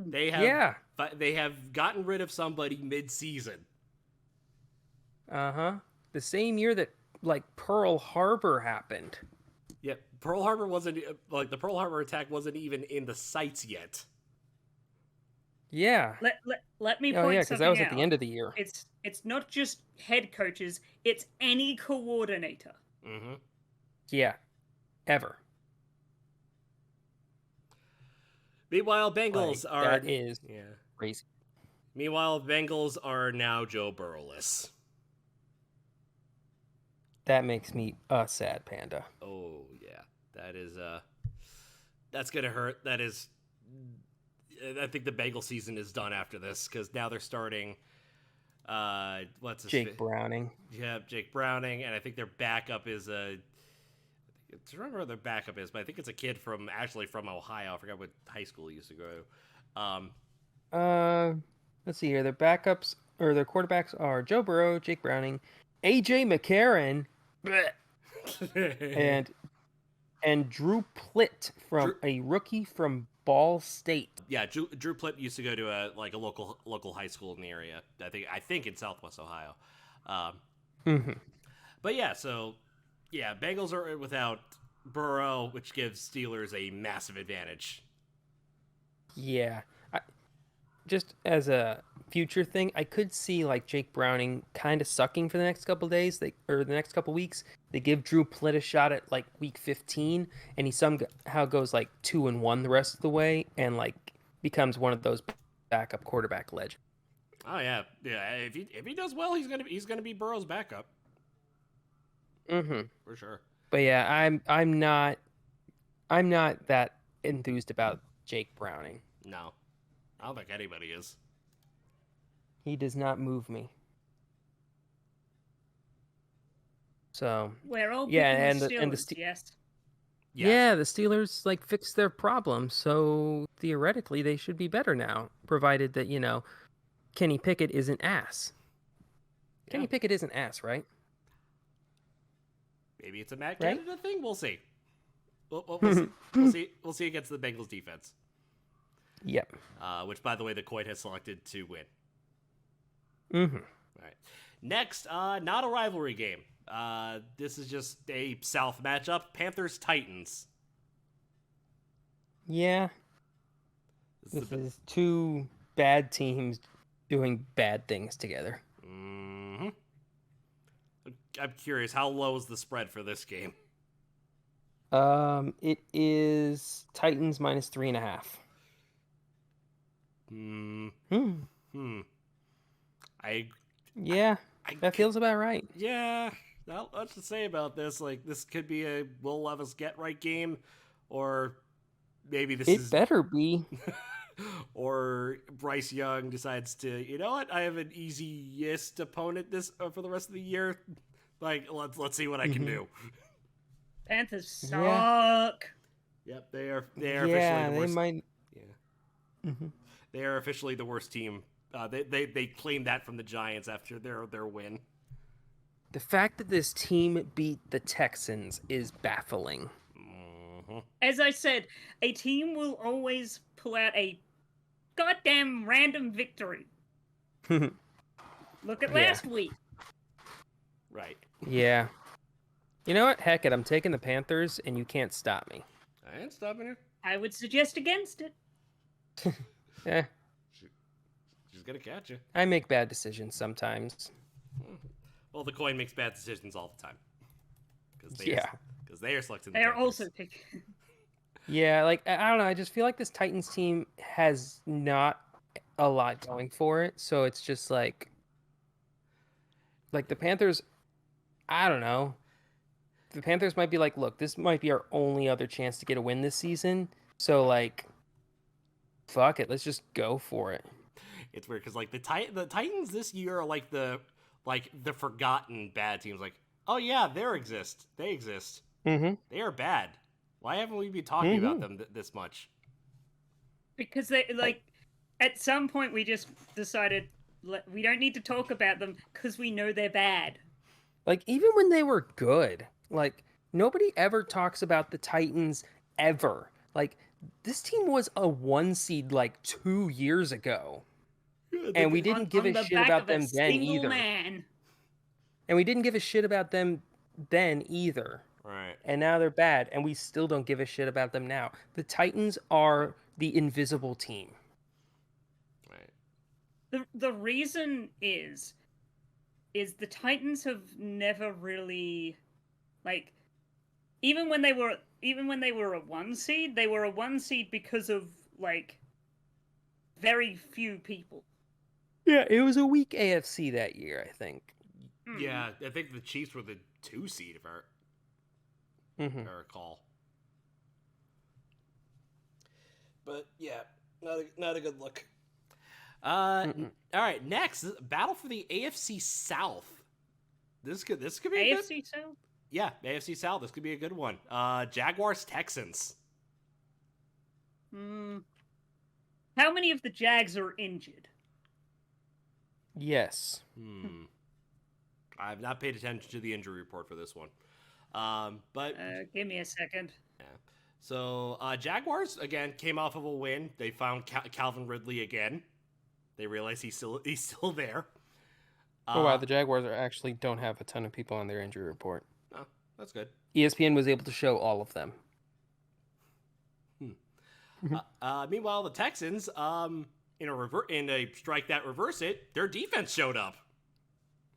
They have gotten rid of somebody mid-season. The same year that like Pearl Harbor happened. Yep. Pearl Harbor wasn't the Pearl Harbor attack wasn't even in the sights yet. Yeah. Let me Oh point yeah, something because that was out. at the end of the year. It's not just head coaches, it's any coordinator. Mm-hmm. Yeah. Ever. Meanwhile, Bengals are That is crazy. Meanwhile, Bengals are now Joe Burrowless. That makes me a sad panda. Oh yeah, that is that's gonna hurt. That is, I think the Bengal season is done after this because now they're starting. What's his Jake Browning. Yeah, Jake Browning, and I think their backup is a. I don't remember what their backup is, but I think it's a kid from Ohio. I forgot what high school he used to go to. Let's see here. Their backups or their quarterbacks are Joe Burrow, Jake Browning, AJ McCarron, and Drew Plitt from a rookie from Ball State. Yeah, Drew Plitt used to go to a local high school in the area. I think in Southwest Ohio. But yeah, so yeah, Bengals are without Burrow, which gives Steelers a massive advantage. Yeah. Just as a future thing, I could see like Jake Browning kind of sucking for the next couple days, or the next couple weeks. They give Drew Plitt a shot at like week 15, and he somehow goes like 2-1 the rest of the way, and like becomes one of those backup quarterback legends. Oh yeah. If he does well, he's gonna be Burrow's backup. For sure. But yeah, I'm not that enthused about Jake Browning. No, I don't think anybody is. He does not move me. So We're all and the the Steelers, yes. Yeah, the Steelers like fixed their problem, so theoretically they should be better now, provided that Kenny Pickett isn't ass. Yeah. Kenny Pickett isn't ass, right? Maybe it's a Matt Right? Canada thing. We'll see. We'll see. We'll see against the Bengals defense. Yep. Which, by the way, the Coit has selected to win. Mm-hmm. All right. Next, not a rivalry game. This is just a South matchup. Panthers-Titans. Yeah. This is two bad teams doing bad things together. Mm-hmm. I'm curious, how low is the spread for this game? It is Titans minus 3.5. Yeah, that feels about right. Yeah, not much to say about this. Like, this could be a Will Levis get right game, or maybe It better be. or Bryce Young decides to, you know what? I have an easiest opponent this for the rest of the year. Like, let's see what I can do. Panthers suck. Yep, they are Yeah, officially the they worst. might. Yeah. They are officially the worst team. They claimed that from the Giants after their win. The fact that this team beat the Texans is baffling. As I said, a team will always pull out a goddamn random victory. Look at last week. Right. Yeah. You know what? Heck it, I'm taking the Panthers, and you can't stop me. I ain't stopping you. I would suggest against it. Eh, She's gonna catch you. I make bad decisions sometimes. Well, the coin makes bad decisions all the time. Yeah. Because they are selecting the They are Panthers. also picking. Yeah, like I don't know. I just feel like this Titans team has not a lot going for it, so it's just like the Panthers. I don't know. The Panthers might be like, look, this might be our only other chance to get a win this season. So like, fuck it, let's just go for it. It's weird because like the Titans this year are like the forgotten bad teams. Like, oh yeah, they exist. Mm-hmm. They are bad. Why haven't we been talking about them this much? Because they at some point we just decided we don't need to talk about them because we know they're bad. Like even when they were good, like nobody ever talks about the Titans ever. Like this team was a 1 seed like 2 years ago. And we didn't give a shit about them then either. Man. And we didn't give a shit about them then either. Right. And now they're bad, and we still don't give a shit about them now. The Titans are the invisible team. Right. The reason is the Titans have never really like even when they were a 1 seed, they were a 1 seed because of like very few people. Yeah, it was a weak AFC that year, I think. Yeah, I think the Chiefs were the 2 seed, if I recall. But yeah, not a good look. All right, next battle for the AFC South. This could be a AFC good... South. Yeah, AFC South. This could be a good one. Jaguars Texans. How many of the Jags are injured? Yes. I've not paid attention to the injury report for this one. But give me a second. Yeah. So Jaguars again came off of a win. They found Calvin Ridley again. They realize he's still there. Oh wow, the Jaguars actually don't have a ton of people on their injury report. Oh, that's good. ESPN was able to show all of them. Meanwhile, the Texans, in a strike that reverse it, their defense showed up.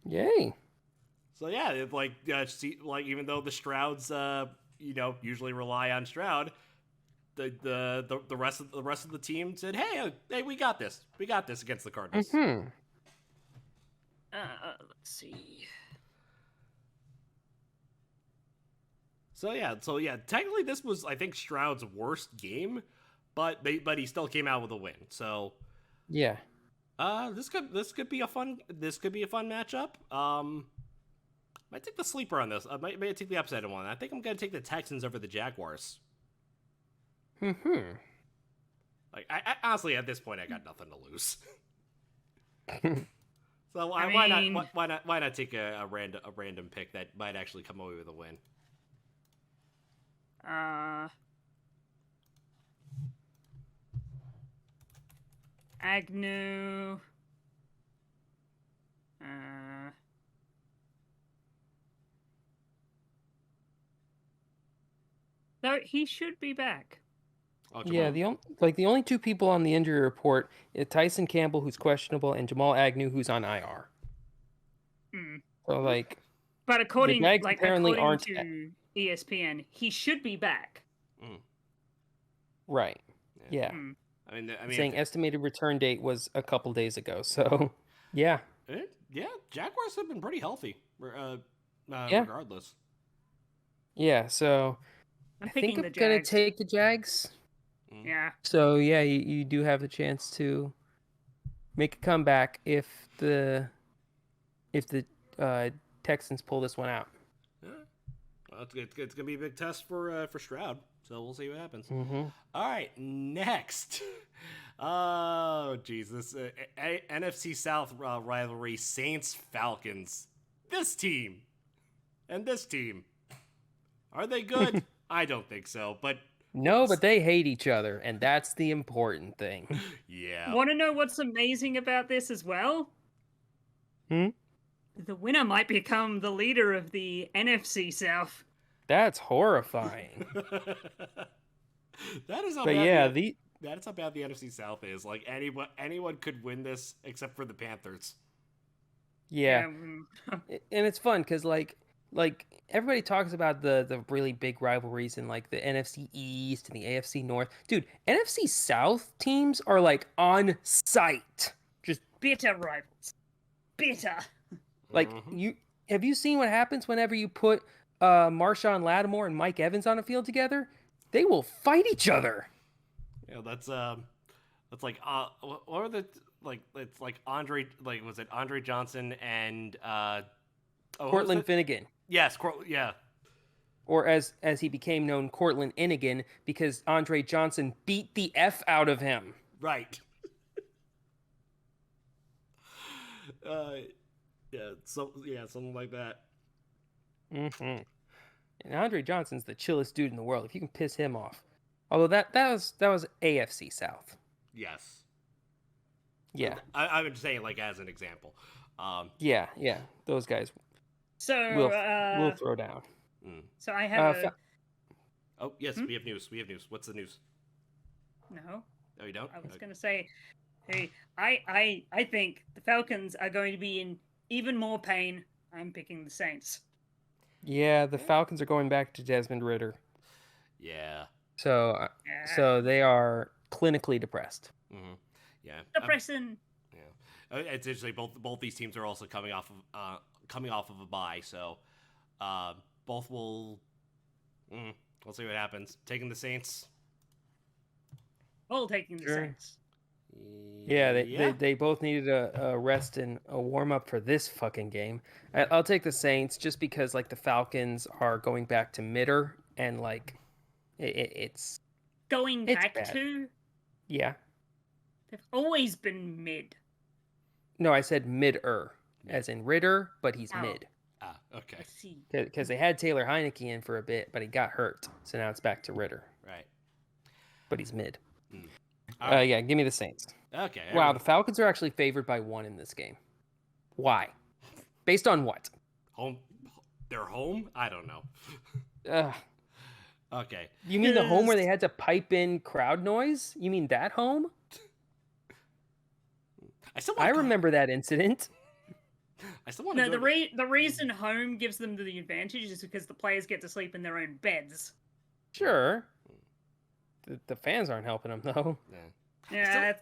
Yay! So yeah, even though the Strouds, usually rely on Stroud, the rest of the team said, hey, we got this against the Cardinals. Let's see. So yeah, technically this was, I think, Stroud's worst game, but he still came out with a win. So yeah, this could be a fun matchup. Might take the sleeper on this. I might take the upset on one. I think I'm gonna take the Texans over the Jaguars. Like I honestly, at this point, I got nothing to lose. So why not take a random pick that might actually come away with a win? Agnew. No, he should be back. Oh, yeah, the only 2 people on the injury report is Tyson Campbell, who's questionable, and Jamal Agnew, who's on IR. So but according to ESPN, he should be back. Right. Yeah. I mean, saying estimated return date was a couple days ago. So, yeah. Jaguars have been pretty healthy. Regardless. Yeah. So, I think I'm gonna take the Jags. Yeah. So yeah, you do have the chance to make a comeback if the Texans pull this one out. Yeah. Well, it's gonna be a big test for Stroud. So we'll see what happens. All right, next. Oh, Jesus. NFC South rivalry, Saints-Falcons. This team and this team. Are they good? I don't think so, but... No, but they hate each other, and that's the important thing. Yeah. Want to know what's amazing about this as well? The winner might become the leader of the NFC South. That's horrifying. That is how but bad yeah, that's how bad the NFC South is. Like anyone could win this except for the Panthers. Yeah. Um, And it's fun because like everybody talks about the really big rivalries in like the NFC East and the AFC North. Dude, NFC South teams are like on site. Just bitter rivals. Bitter. like Mhm. you have you seen what happens whenever you put Marshawn Lattimore and Mike Evans on a field together? They will fight each other. Yeah, that's like what are the like it's like Andre like was it Andre Johnson and what was Cortland it? Finnegan. Yes, yeah, Or as he became known, Cortland Innigan, because Andre Johnson beat the F out of him. right. uh, yeah, something like that. Mm-hmm. And Andre Johnson's the chillest dude in the world. If you can piss him off, although that was AFC South. Yes, Yeah, I'm just saying like as an example. yeah. Those guys So, will throw down. Mm. so I have a Fa- Oh yes, Hmm? we have news. We have news. What's the news? no. Oh, you don't? I was gonna say, hey, I think the Falcons are going to be in even more pain. I'm picking the Saints. yeah, the Falcons are going back to Desmond Ritter, Yeah. so Yeah, so they are clinically depressed. Mm-hmm. Yeah. depressing. Yeah. It's interesting. Both these teams are also coming off of a bye, so both will. We'll see what happens. Taking the Saints. All taking the Sure. Saints. Yeah, Yeah. they both needed a rest and a warm up for this fucking game. I'll take the Saints just because like the Falcons are going back to midder and like it's Going it's back bad. to, Yeah. they've always been mid. No, I said mid-er, as in Ritter, but he's Oh. mid. Ah, okay. I see. Because they had Taylor Heineke in for a bit, but he got hurt. So now it's back to Ritter, Right. but he's mid. All right. Yeah, give me the Saints. Okay. Wow, the Falcons are actually favored by 1 in this game. Why? Based on what? Home. They're home. I don't know. Ugh. Okay. You mean the home where they Yes. had to pipe in crowd noise? You mean that home? I still I want. remember that incident. I still want to No, go. the reason home gives them the advantage is because the players get to sleep in their own beds. Sure. The fans aren't helping them, though. Yeah. Yeah,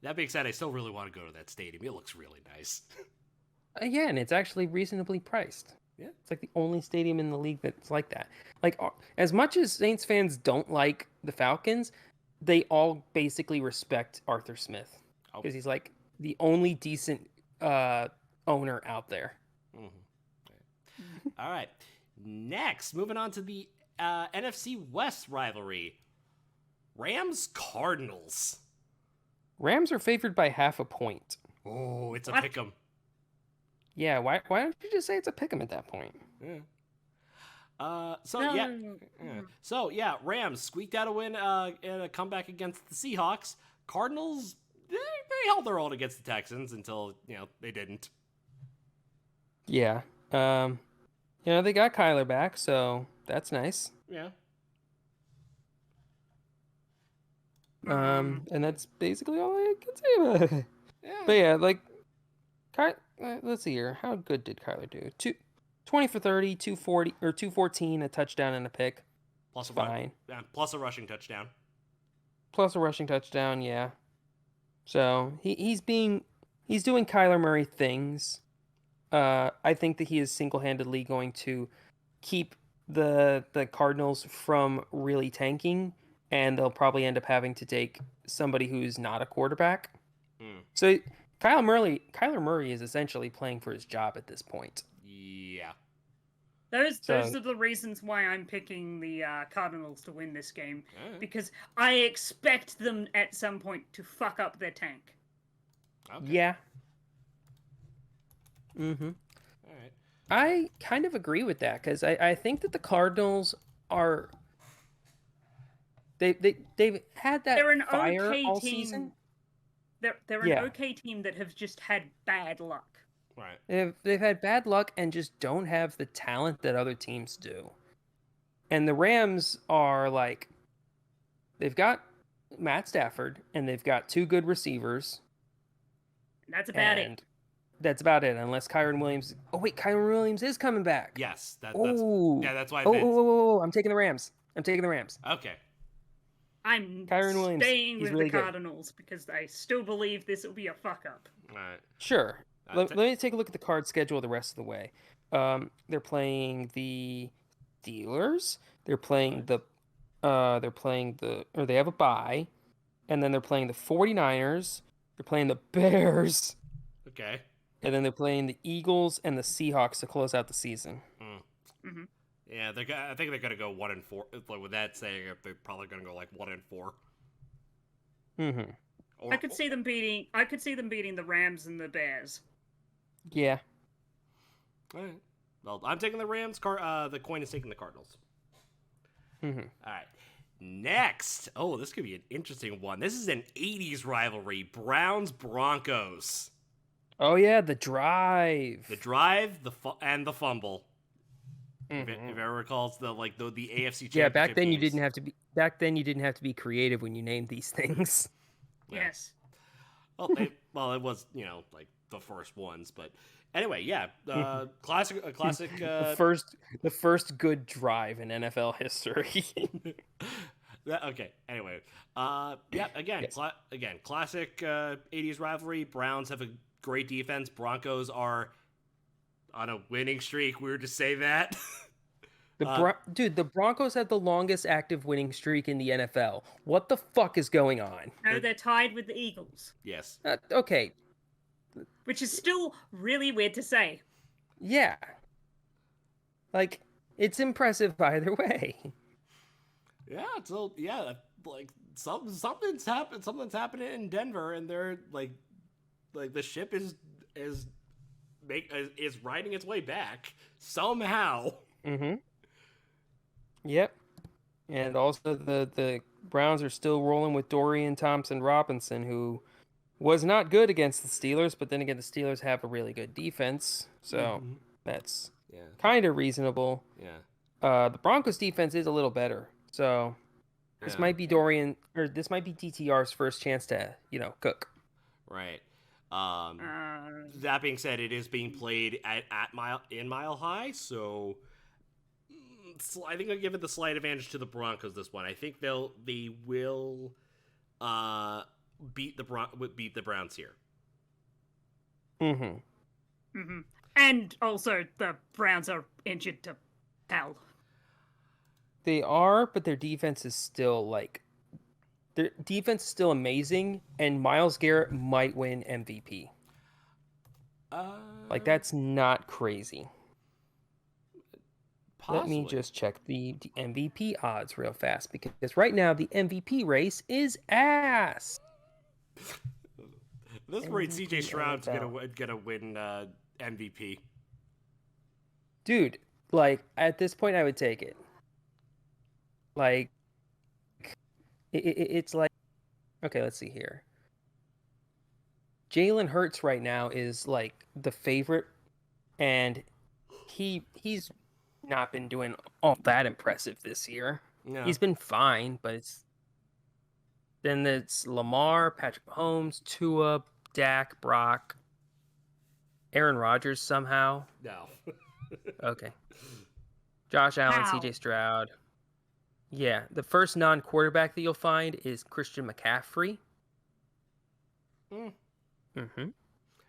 That being said, I still really want to go to that stadium. It looks really nice. Yeah, and it's actually reasonably priced. Yeah. It's like the only stadium in the league that's like that. Like, as much as Saints fans don't like the Falcons, they all basically respect Arthur Smith Oh. because he's like the only decent owner out there. Mm-hmm. All right. Next, moving on to the NFC West rivalry. Rams Cardinals. Rams are favored by 0.5 point. Oh, it's a What? pick'em. Yeah, why don't you just say it's a pick'em at that point? Yeah. no. So yeah, Rams squeaked out a win in a comeback against the Seahawks. Cardinals, they held their own against the Texans until they didn't. Yeah. They got Kyler back, so that's nice. Yeah. And that's basically all I can say about it. Yeah. But yeah, like, let's see here. How good did Kyler do? 20 for 30, 240 or 214, a touchdown and a pick. Plus Fine. Plus a rushing touchdown. Plus a rushing touchdown, yeah. So he's doing Kyler Murray things. I think that he is single-handedly going to keep the Cardinals from really tanking, and they'll probably end up having to take somebody who's not a quarterback. So Kyler Murray is essentially playing for his job at this point. Yeah. Those are the reasons why I'm picking the Cardinals to win this game. All right. Because I expect them at some point to fuck up their tank. Okay. Yeah. Mm-hmm. All right. I kind of agree with that because I think that the Cardinals are they've had that They're an fire okay all team. season. They're an okay team that have just had bad luck. Right. They've had bad luck and just don't have the talent that other teams do. And the Rams are like they've got Matt Stafford and they've got 2 good receivers. That's about it. that's about it. Unless Kyron Williams. Oh wait, Kyron Williams is coming back. Yes, that's Oh. yeah, that's why. I'm taking the Rams. I'm taking the Rams. Okay. I'm Kyron Williams, staying he's with really the good. Cardinals because I still believe this will be a fuck up. All right. Sure. Uh, Let me take a look at the card schedule the rest of the way. They're playing the Steelers. They're playing the or they have a bye, and then they're playing the 49ers. They're playing the Bears, Okay. and then they're playing the Eagles and the Seahawks to close out the season. Hmm. Yeah, I think they're gonna go 1-4. Like with that saying, they're probably gonna go like 1-4. Mm-hmm. Or, I could see them beating. I could see them beating the Rams and the Bears. Yeah. All right. Well, I'm taking the Rams. The coin is taking the Cardinals. Mm-hmm. All right. Next. Oh, this could be an interesting one. This is an 80s rivalry. Browns Broncos. Oh yeah, the drive. The drive, and the fumble. Mhm. If everyone recalls the AFC Championship Yeah, back then you games. didn't have to be. Back then you didn't have to be creative when you named these things. Yeah. Yes. Well, it was like the first ones, but anyway, yeah. Classic. The first good drive in NFL history. Okay. Anyway, yeah. Again, Yes. Classic 80s rivalry. Browns have a great defense. Broncos are on a winning streak. Weird to say that. Dude, the Broncos have the longest active winning streak in the NFL. What the fuck is going on? No, they're tied with the Eagles, Yes. Okay, which is still really weird to say. yeah. Like, it's impressive either way. Yeah. So yeah, like something's happened. Something's happening in Denver, and they're like the ship is riding its way back somehow. Mm-hmm. Yep. And also the Browns are still rolling with Dorian Thompson-Robinson, who was not good against the Steelers, but then again, the Steelers have a really good defense, so that's kind of reasonable. Yeah. The Broncos defense is a little better, so this might be DTR's first chance to, cook. Right. That being said, it is being played in Mile High, so I think I'll give it the slight advantage to the Broncos this one. I think they will beat the Browns here. Mm-hmm. Hmm. And also, the Browns are injured to hell. They are, but their defense is still amazing, and Myles Garrett might win MVP. That's not crazy. Possibly. Let me just check the MVP odds real fast, because right now the MVP race is ass. This rate, MVP CJ Stroud's NFL. gonna win MVP. Dude, at this point, I would take it. It's like, okay, let's see here. Jalen Hurts right now is the favorite, and he's not been doing all that impressive this year. No. He's been fine, but it's Lamar, Patrick Mahomes, Tua, Dak, Brock, Aaron Rodgers somehow. No. Okay. Josh Allen, How? CJ Stroud. Yeah, the first non-quarterback that you'll find is Christian McCaffrey. Mm-hmm.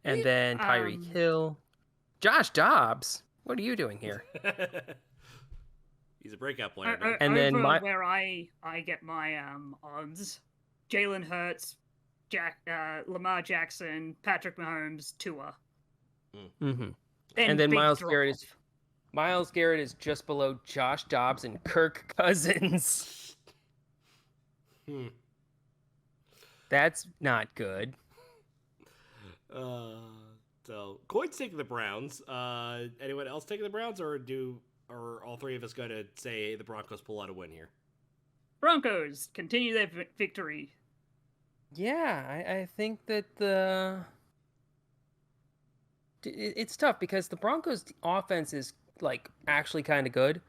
And then Tyreek Hill. Josh Dobbs. What are you doing here? He's a breakout player. man. And then where I get my odds: Jalen Hurts, Lamar Jackson, Patrick Mahomes, Tua. Mm-hmm. And then big Myles Garrett is just below Josh Dobbs and Kirk Cousins. That's not good. So Coin's taking the Browns. Anyone else taking the Browns, or are all three of us going to say the Broncos pull out a win here? Broncos continue their victory. Yeah, I think that it's tough because the Broncos' offense is actually kind of good,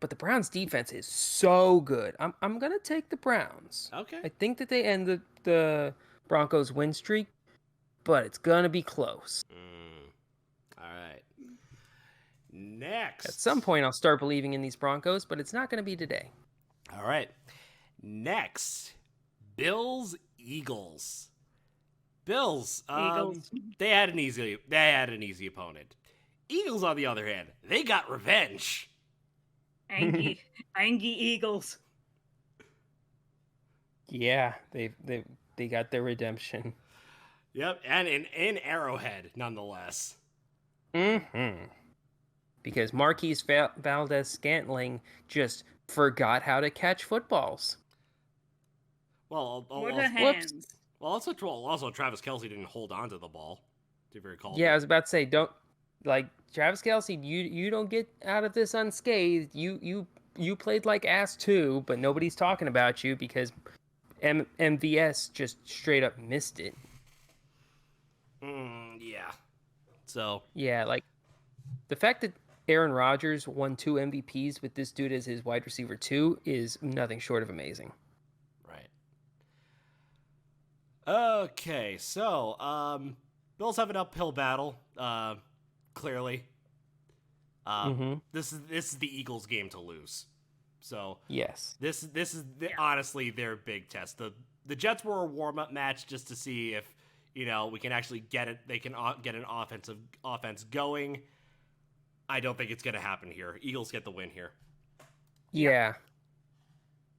but the Browns' defense is so good. I'm gonna take the Browns. Okay. I think that they end the Broncos' win streak, but it's gonna be close. Next. At some point, I'll start believing in these Broncos, but it's not going to be today. All right. Next, Bills Eagles. Bills. Eagles. They had an easy opponent. Eagles, on the other hand, they got revenge. Angie Eagles. Yeah, they got their redemption. Yep, and in Arrowhead, nonetheless. Mm-hmm. Because Marquise Valdez-Scantling just forgot how to catch footballs. Well, What are hands? also Travis Kelce didn't hold on to the ball. If you recall. Yeah, I was about to say, don't like Travis Kelce. You don't get out of this unscathed. You played like ass too, but nobody's talking about you because MVS just straight up missed it. Yeah. So. Yeah, like the fact that Aaron Rodgers won 2 MVPs with this dude as his wide receiver 2 is nothing short of amazing. Right. Okay, so Bills have an uphill battle. Clearly. This is the Eagles' game to lose. So yes, this is honestly their big test. The Jets were a warm up match just to see if we can actually get it. They can get an offense going. I don't think it's going to happen here. Eagles get the win here. Yeah.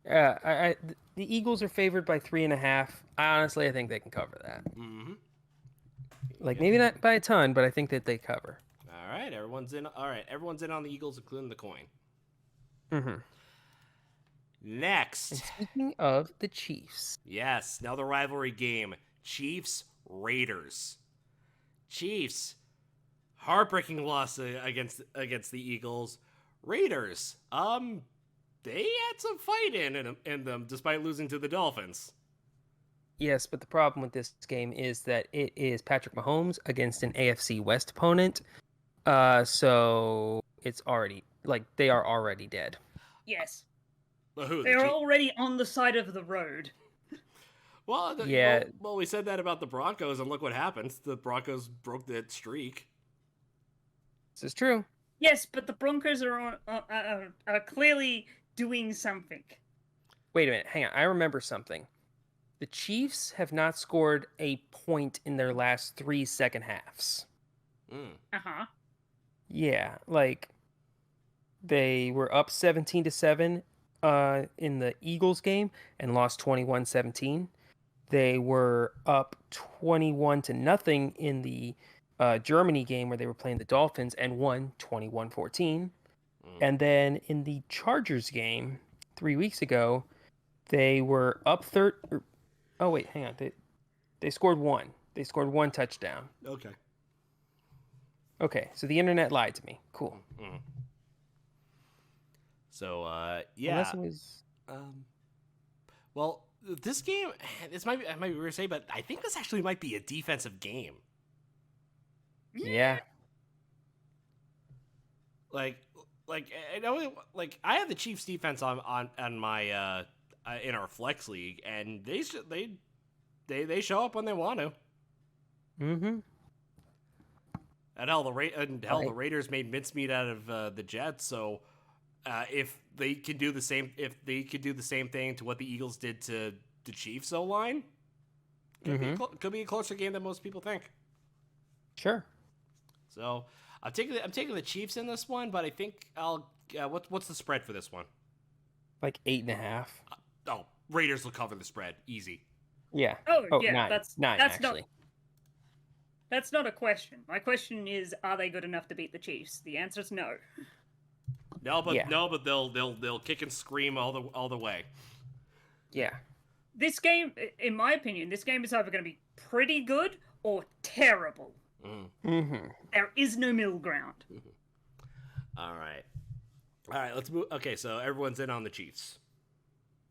The Eagles are favored by 3.5. Honestly, I think they can cover that. Mm-hmm. Like maybe not by a ton, but I think that they cover. All right, everyone's in. All right, everyone's in on the Eagles, including the coin. Mm-hmm. Next. And speaking of the Chiefs. Yes, now the rivalry game. Chiefs-Raiders. Chiefs. Heartbreaking loss against the Eagles. Raiders. They had some fight in them despite losing to the Dolphins. Yes, but the problem with this game is that it is Patrick Mahomes against an AFC West opponent. So it's already they are already dead. Yes. Who, They're already on the side of the road. Well, yeah. Well, we said that about the Broncos, and look what happened. The Broncos broke that streak. This is true. Yes, but the Broncos are clearly doing something. Wait a minute. Hang on. I remember something. The Chiefs have not scored a point in their last 3 second halves. Uh-huh. Yeah, they were up 17-7 in the Eagles game and lost 21-17. They were up 21-0 in the Germany game where they were playing the Dolphins and won 21-14. And then in the Chargers game 3 weeks ago, they were up Oh wait, hang on. They scored 1. They scored 1 touchdown. Okay, so the internet lied to me. Cool. Mm-hmm. So yeah. Unless it was. Well, this game, I might be weird to say, but I think this actually might be a defensive game. Yeah. I know, I have the Chiefs defense on my in our flex league, and they show up when they want to. Mm-hmm. And the Raiders made mincemeat out of the Jets. So if they could do the same thing to what the Eagles did to the Chiefs O line, could be a closer game than most people think. Sure. So I'm taking the Chiefs in this one, but I think I'll. What's the spread for this one? 8.5. Raiders will cover the spread, easy. Yeah. Oh yeah, 9. that's 9 actually. That's not a question. My question is, are they good enough to beat the Chiefs? The answer is no. No, but they'll kick and scream all the way. Yeah. This game, in my opinion, is either going to be pretty good or terrible. Mm-hmm. There is no middle ground. All right, let's move. Okay, so everyone's in on the Chiefs.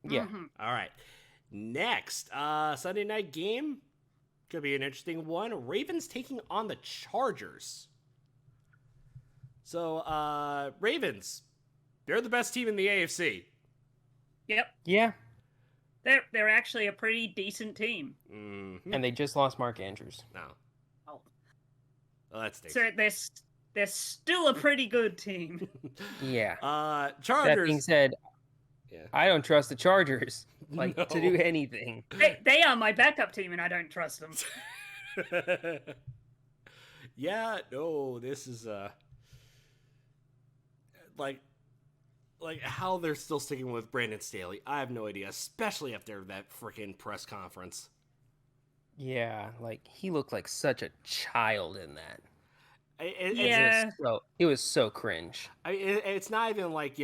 Yeah. All right. Next, Sunday night game. Could be an interesting one. Ravens taking on the Chargers. So, Ravens, they're the best team in the AFC. Yep. Yeah. They're actually a pretty decent team. And they just lost Mark Andrews. No. Oh, that's so they're still a pretty good team. Yeah. That Chargers. being said, Yeah. I don't trust the Chargers to do No. anything. They are my backup team, and I don't trust them. Yeah, no, this is like how they're still sticking with Brandon Staley. I have no idea, especially after that freaking press conference. Yeah, like he looked like such a child in that. Yeah. It was so cringe. It's not even like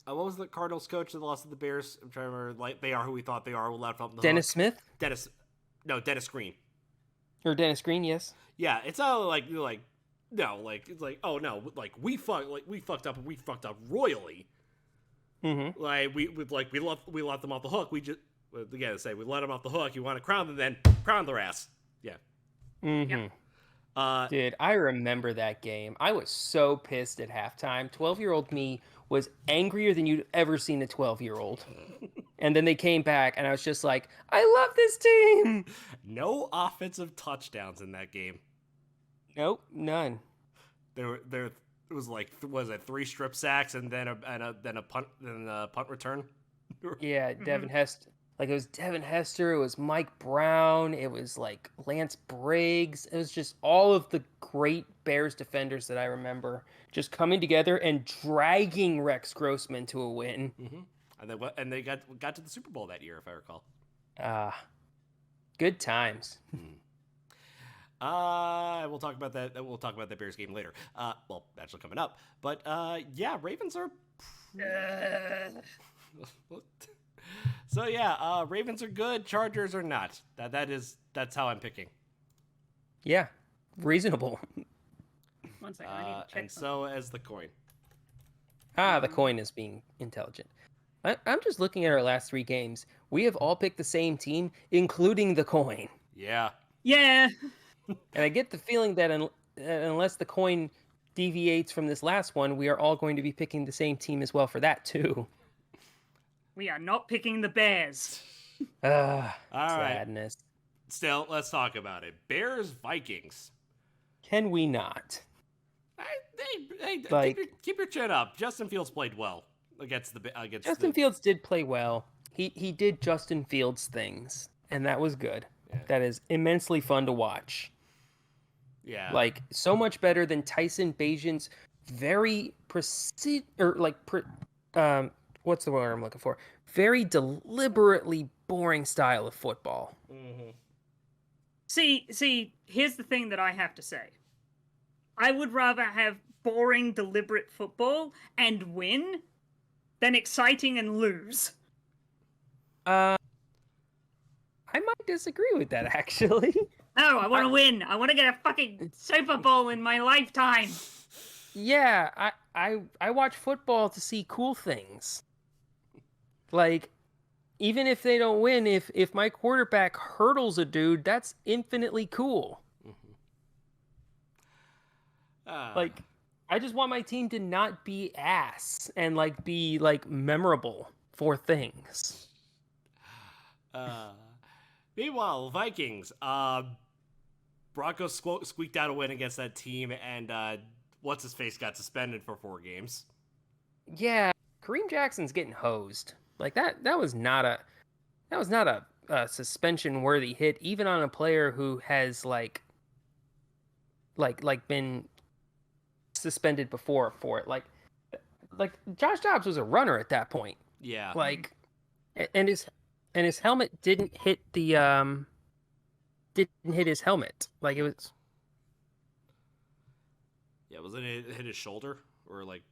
what was the Cardinals coach that lost to the Bears? I'm trying to remember. Like they are who we thought they are. We'll let them. Dennis Smith Dennis Green. or Dennis Green, yes. Yeah, it's all like you're like no, like it's like oh no, like we fucked up and we fucked up royally. Mm-hmm. Like we let them off the hook. We just again say we let them off the hook. You want to crown them, then crown their ass. Yeah. Mm-hmm. Yep. Dude, I remember that game. I was so pissed at halftime. 12-year-old me was angrier than you'd ever seen a 12-year-old. And then they came back, and I was just like, I love this team. No offensive touchdowns in that game. Nope, none. There it was like was it 3 strip sacks and then a punt return. Yeah, Devin Hester. Like, it was Devin Hester, it was Mike Brown, it was like Lance Briggs. It was just all of the great Bears defenders that I remember just coming together and dragging Rex Grossman to a win. Mm-hmm. And they got to the Super Bowl that year, if I recall. Good times. We'll talk about that. We'll talk about the Bears game later. Well, actually coming up. But yeah, Ravens are. So yeah, Ravens are good. Chargers are not. That's how I'm picking. Yeah, reasonable. One second, I need to check And so as the coin. The coin is being intelligent. I'm just looking at our last 3 games. We have all picked the same team, including the coin. Yeah. Yeah. And I get the feeling that unless the coin deviates from this last one, we are all going to be picking the same team as well for that too. We are not picking the Bears. All right. Sadness. Still, let's talk about it. Bears Vikings. Can we not? Hey, Like- keep your chin up. Justin Fields played well against Justin Fields did play well. He did Justin Fields things, and that was good. Yeah. That is immensely fun to watch. Yeah. Like, so much better than Tyson Bagent's very what's the word I'm looking for? Very deliberately boring style of football. Mm-hmm. See, here's the thing that I have to say. I would rather have boring, deliberate football and win than exciting and lose. I might disagree with that, actually. No, I want to win. I want to get a fucking Super Bowl in my lifetime. Yeah, I watch football to see cool things. Like, even if they don't win, if my quarterback hurdles a dude, that's infinitely cool. Like, I just want my team to not be ass and like be like memorable for things. Meanwhile, Vikings. Broncos squeaked out a win against that team, and what's his face got suspended for 4 games. Yeah, Kareem Jackson's getting hosed. Like that was not a suspension worthy hit, even on a player who has like been suspended before for it. Like Josh Dobbs was a runner at that point. Yeah. Like, and his helmet didn't hit the didn't hit his helmet. Like, it was. Yeah, wasn't it hit his shoulder or like?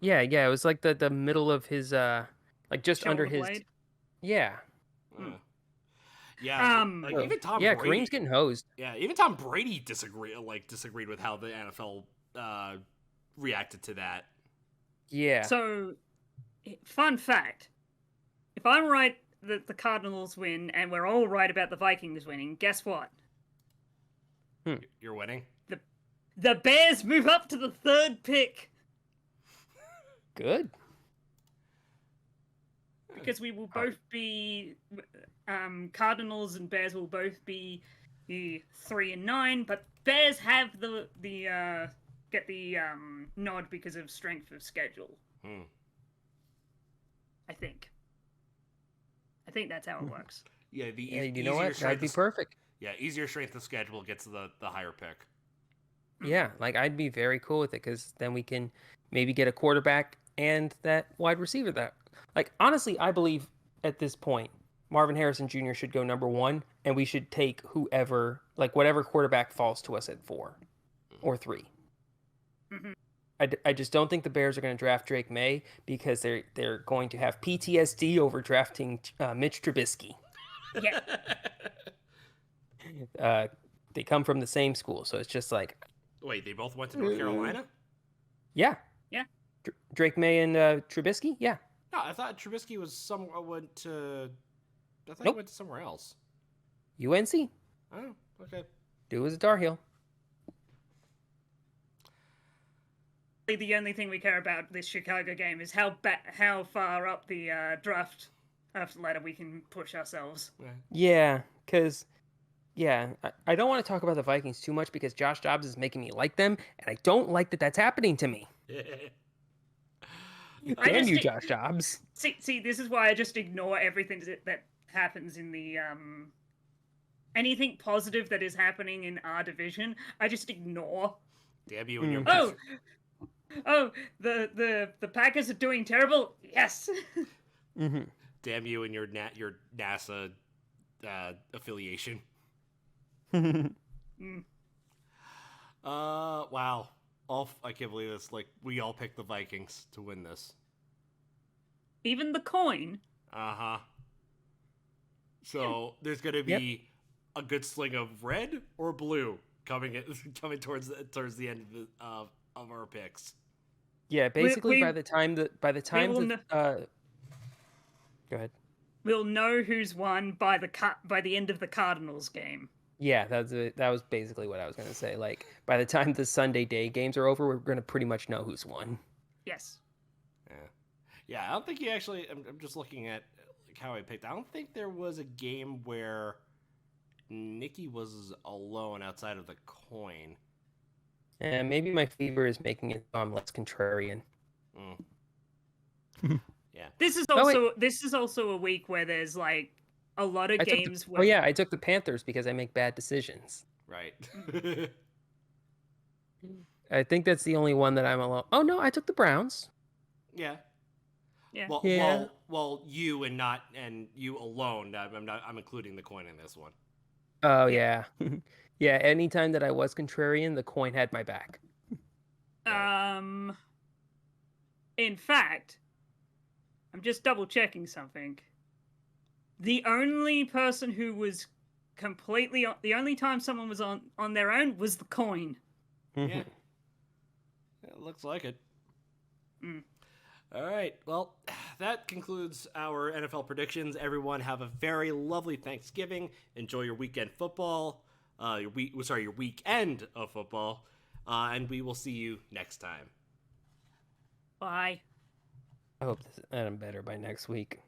Yeah, it was like the middle of his like just Shoulder under his. blade? Yeah. Yeah. Like even Tom Yeah, Brady. Kareem's getting hosed. Yeah, even Tom Brady disagreed with how the NFL reacted to that. Yeah. So, fun fact. If I'm right that the Cardinals win and we're all right about the Vikings winning, guess what? You're winning. The Bears move up to the 3rd pick. Good. Because we will both be Cardinals and Bears will both be the 3-9, but Bears have the get the nod because of strength of schedule. I think that's how it works. Yeah, the Yeah, you easier know what? That'd be strength. perfect. Yeah, easier strength of schedule gets the higher pick. Yeah, like I'd be very cool with it because then we can maybe get a quarterback and that wide receiver that, like, honestly, I believe at this point, Marvin Harrison Jr. should go number 1, and we should take whoever, like, whatever quarterback falls to us at 4 or 3. Mm-hmm. I just don't think the Bears are going to draft Drake May because they're going to have PTSD over drafting Mitch Trubisky. Yeah. They come from the same school, so it's just like, Wait, they both went to North Carolina? yeah. Yeah. Drake May and Trubisky? Yeah. No, I thought Trubisky was went to. I thought he Nope. went to somewhere else. UNC? Oh, okay. Dude was a Tar Heel. The only thing we care about this Chicago game is how far up the draft ladder we can push ourselves. Yeah, because, I don't want to talk about the Vikings too much because Josh Dobbs is making me like them, and I don't like that that's happening to me. Damn you, Josh Dobbs. See, this is why I just ignore everything that happens in the anything positive that is happening in our division. I just ignore. Damn you and your the Packers are doing terrible. Yes. Mm-hmm. Damn you and your NASA affiliation. Wow. I can't believe this. Like, we all picked the Vikings to win this. Even the coin. Uh-huh. So there's gonna be a good sling of red or blue coming towards the end of our picks. Yeah, basically We- by the time will go ahead. We'll know who's won by the end of the Cardinals game. Yeah, that was basically what I was gonna say. Like, by the time the Sunday day games are over, we're gonna pretty much know who's won. Yes. Yeah. I don't think he actually. I'm just looking at like how I picked. I don't think there was a game where Nikki was alone outside of the coin. And maybe my fever is making it so I'm less contrarian. Yeah. This is also a week where there's like a lot of games. I took the Panthers because I make bad decisions. Right. I think that's the only one that I'm alone. Oh no, I took the Browns. Yeah. Yeah. Well, you and you alone. I'm including the coin in this one. Oh yeah. Yeah, anytime that I was contrarian, the coin had my back. In fact, I'm just double checking something. The only person who was the only time someone was on their own was the coin. Yeah. It looks like it. All right. Well, that concludes our NFL predictions. Everyone have a very lovely Thanksgiving. Enjoy your weekend football. Your weekend of football. And we will see you next time. Bye. I hope I'm better by next week.